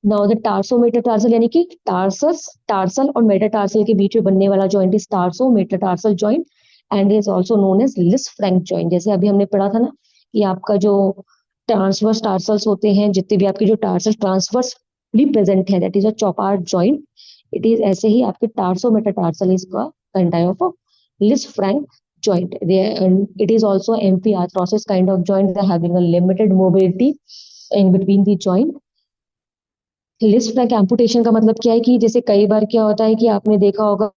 Now the tarso metatarsal, यानी कि tarsus, tarsal और metatarsal के बीच में बनने वाला joint is tarso metatarsal joint, and is also known as Lisfranc joint. जैसे अभी हमने पढ़ा था ना कि आपका जो ट्रांसवर्स टार्सल्स होते हैं, जितने भी आपके जो टार्सल ट्रांसवर्स प्रेजेंट है, that is a Chopart joint. It is ऐसे ही आपके टार्सो मेटाटार्सल इज का kind of Lisfranc joint there, and it is also amphiarthrosis kind of joint. They're having a limited mobility in between the joint. List Frank amputation का मतलब क्या है कि जैसे कई बार क्या होता है कि आपने देखा होगा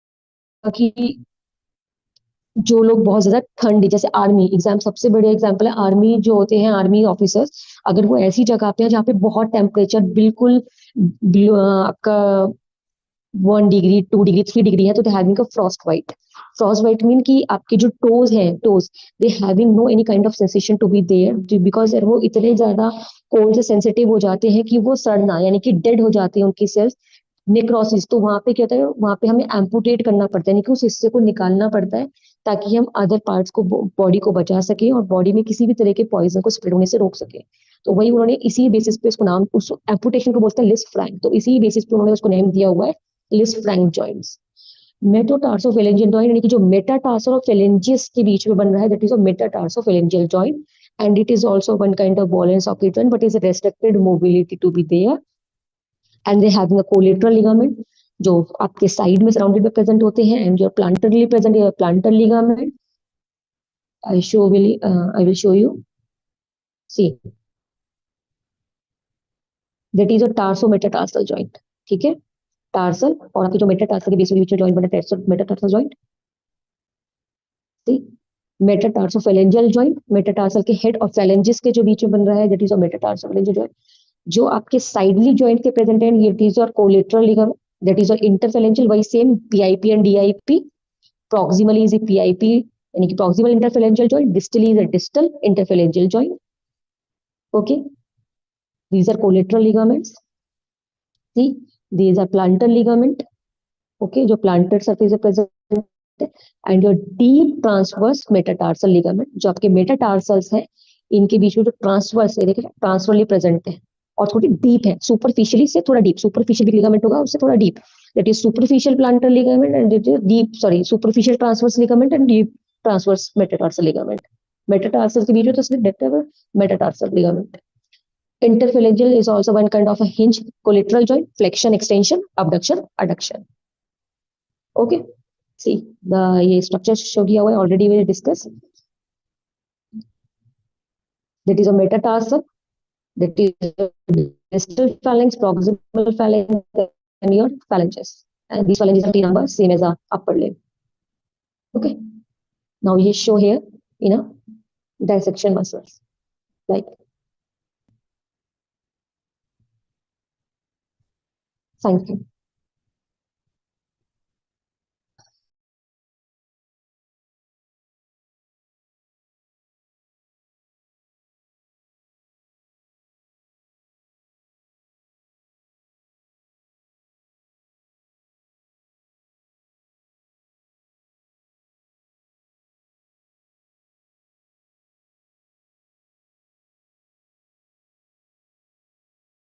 कि जो लोग बहुत ज्यादा ठंड, जैसे आर्मी एग्जाम सबसे बड़े एग्जाम्पल है, आर्मी जो होते हैं आर्मी ऑफिसर्स, अगर वो ऐसी जगह पे है जहाँ पे बहुत टेम्परेचर बिल्कुल आपका 1 डिग्री 2 डिग्री 3 डिग्री है, तो they having a frostbite. Frostbite mean कि आपके जो टोज हैं, toes they having no any kind of sensation to be there, because वो इतने ज्यादा कोल्ड से सेंसिटिव हो जाते हैं कि वो सड़ना यानी कि डेड हो जाती है उनकी सेल्स। नेक्रोसिस, तो वहां पे क्या होता है, वहां पे हमें एम्पुटेट करना पड़ता है, यानी कि उस हिस्से को निकालना पड़ता है, ताकि हम अदर पार्ट्स को बॉडी को बचा सके और बॉडी में किसी भी तरह के पॉइजन को स्प्रेड होने से रोक सके। तो वही उन्होंने इसी बेसिस पे उसको नाम, उस एम्पुटेशन को बोलते हैं लिस्ट फ्रैंक, तो इसी बेसिस पे उन्होंने उसको नेम दिया हुआ है लिस्ट फ्रैंक जॉइंट्स। मेटाटार्सोफेलेंजियल जॉइंट, यानी कि जो मेटाटार्सल और फेलेंजियस के बीच में बन रहा है, that is a metatarsophalangeal joint, and it is also one kind of ball and socket joint, but is restricted mobility to be there. And they having a collateral ligament जो आपके साइड में सराउंडेड में present होते हैं, and जो plantarly present है plantar ligament. I will show you, see that is a tarso metatarsal joint. ठीक है, टार्सल और आपकी जो मेटाटार्सल के बीच में जॉइंट बना है मेटाटार्सल जॉइंट, मेटाटार्सोफेलेंजियल जॉइंट, मेटाटार्सल के हेड और फेलेंजिस के जो बीच में बन रहा है, that is a metatarsophalangeal joint. जो आपके साइडली जॉइंट के प्रेजेंट है, ये इज और कोलेटरल लिगामेंट, दैट इज और इंटरफेलेंजियल, वही same PIP and DIP. Proximally is a PIP, यानी कि proximal interphalangeal joint, distally is a distal interphalangeal joint. Okay, these are collateral ligaments. See, these are plantar ligament. Okay, जो plantar surface है present है, and your deep transverse metatarsal ligament, जो आपके metatarsals है, इनके बीच में जो ट्रांसवर्स है, देखिए ट्रांसफरली प्रेजेंट है और थोड़ी डीप है, सुपरफिशियली से थोड़ा डीप, सुपरफिशियल लिगामेंट होगा उससे थोड़ा deep, that is superficial planter ligament, and it is deep, sorry, superficial transverse ligament and deep transverse metatarsal ligament. Metatarsal के बीच में तो सिर्फ metatarsal ligament. Interphalangeal is also one kind of a hinge collateral joint, flexion, extension, abduction, adduction. Okay, see the ये structure show किया हुआ है, already we discussed. That is a metatarsal, that is distal phalanx, proximal phalanx, and your phalanges. And these phalanges are T number same as the upper limb. Okay, now you show here in a dissection muscles like Thank you.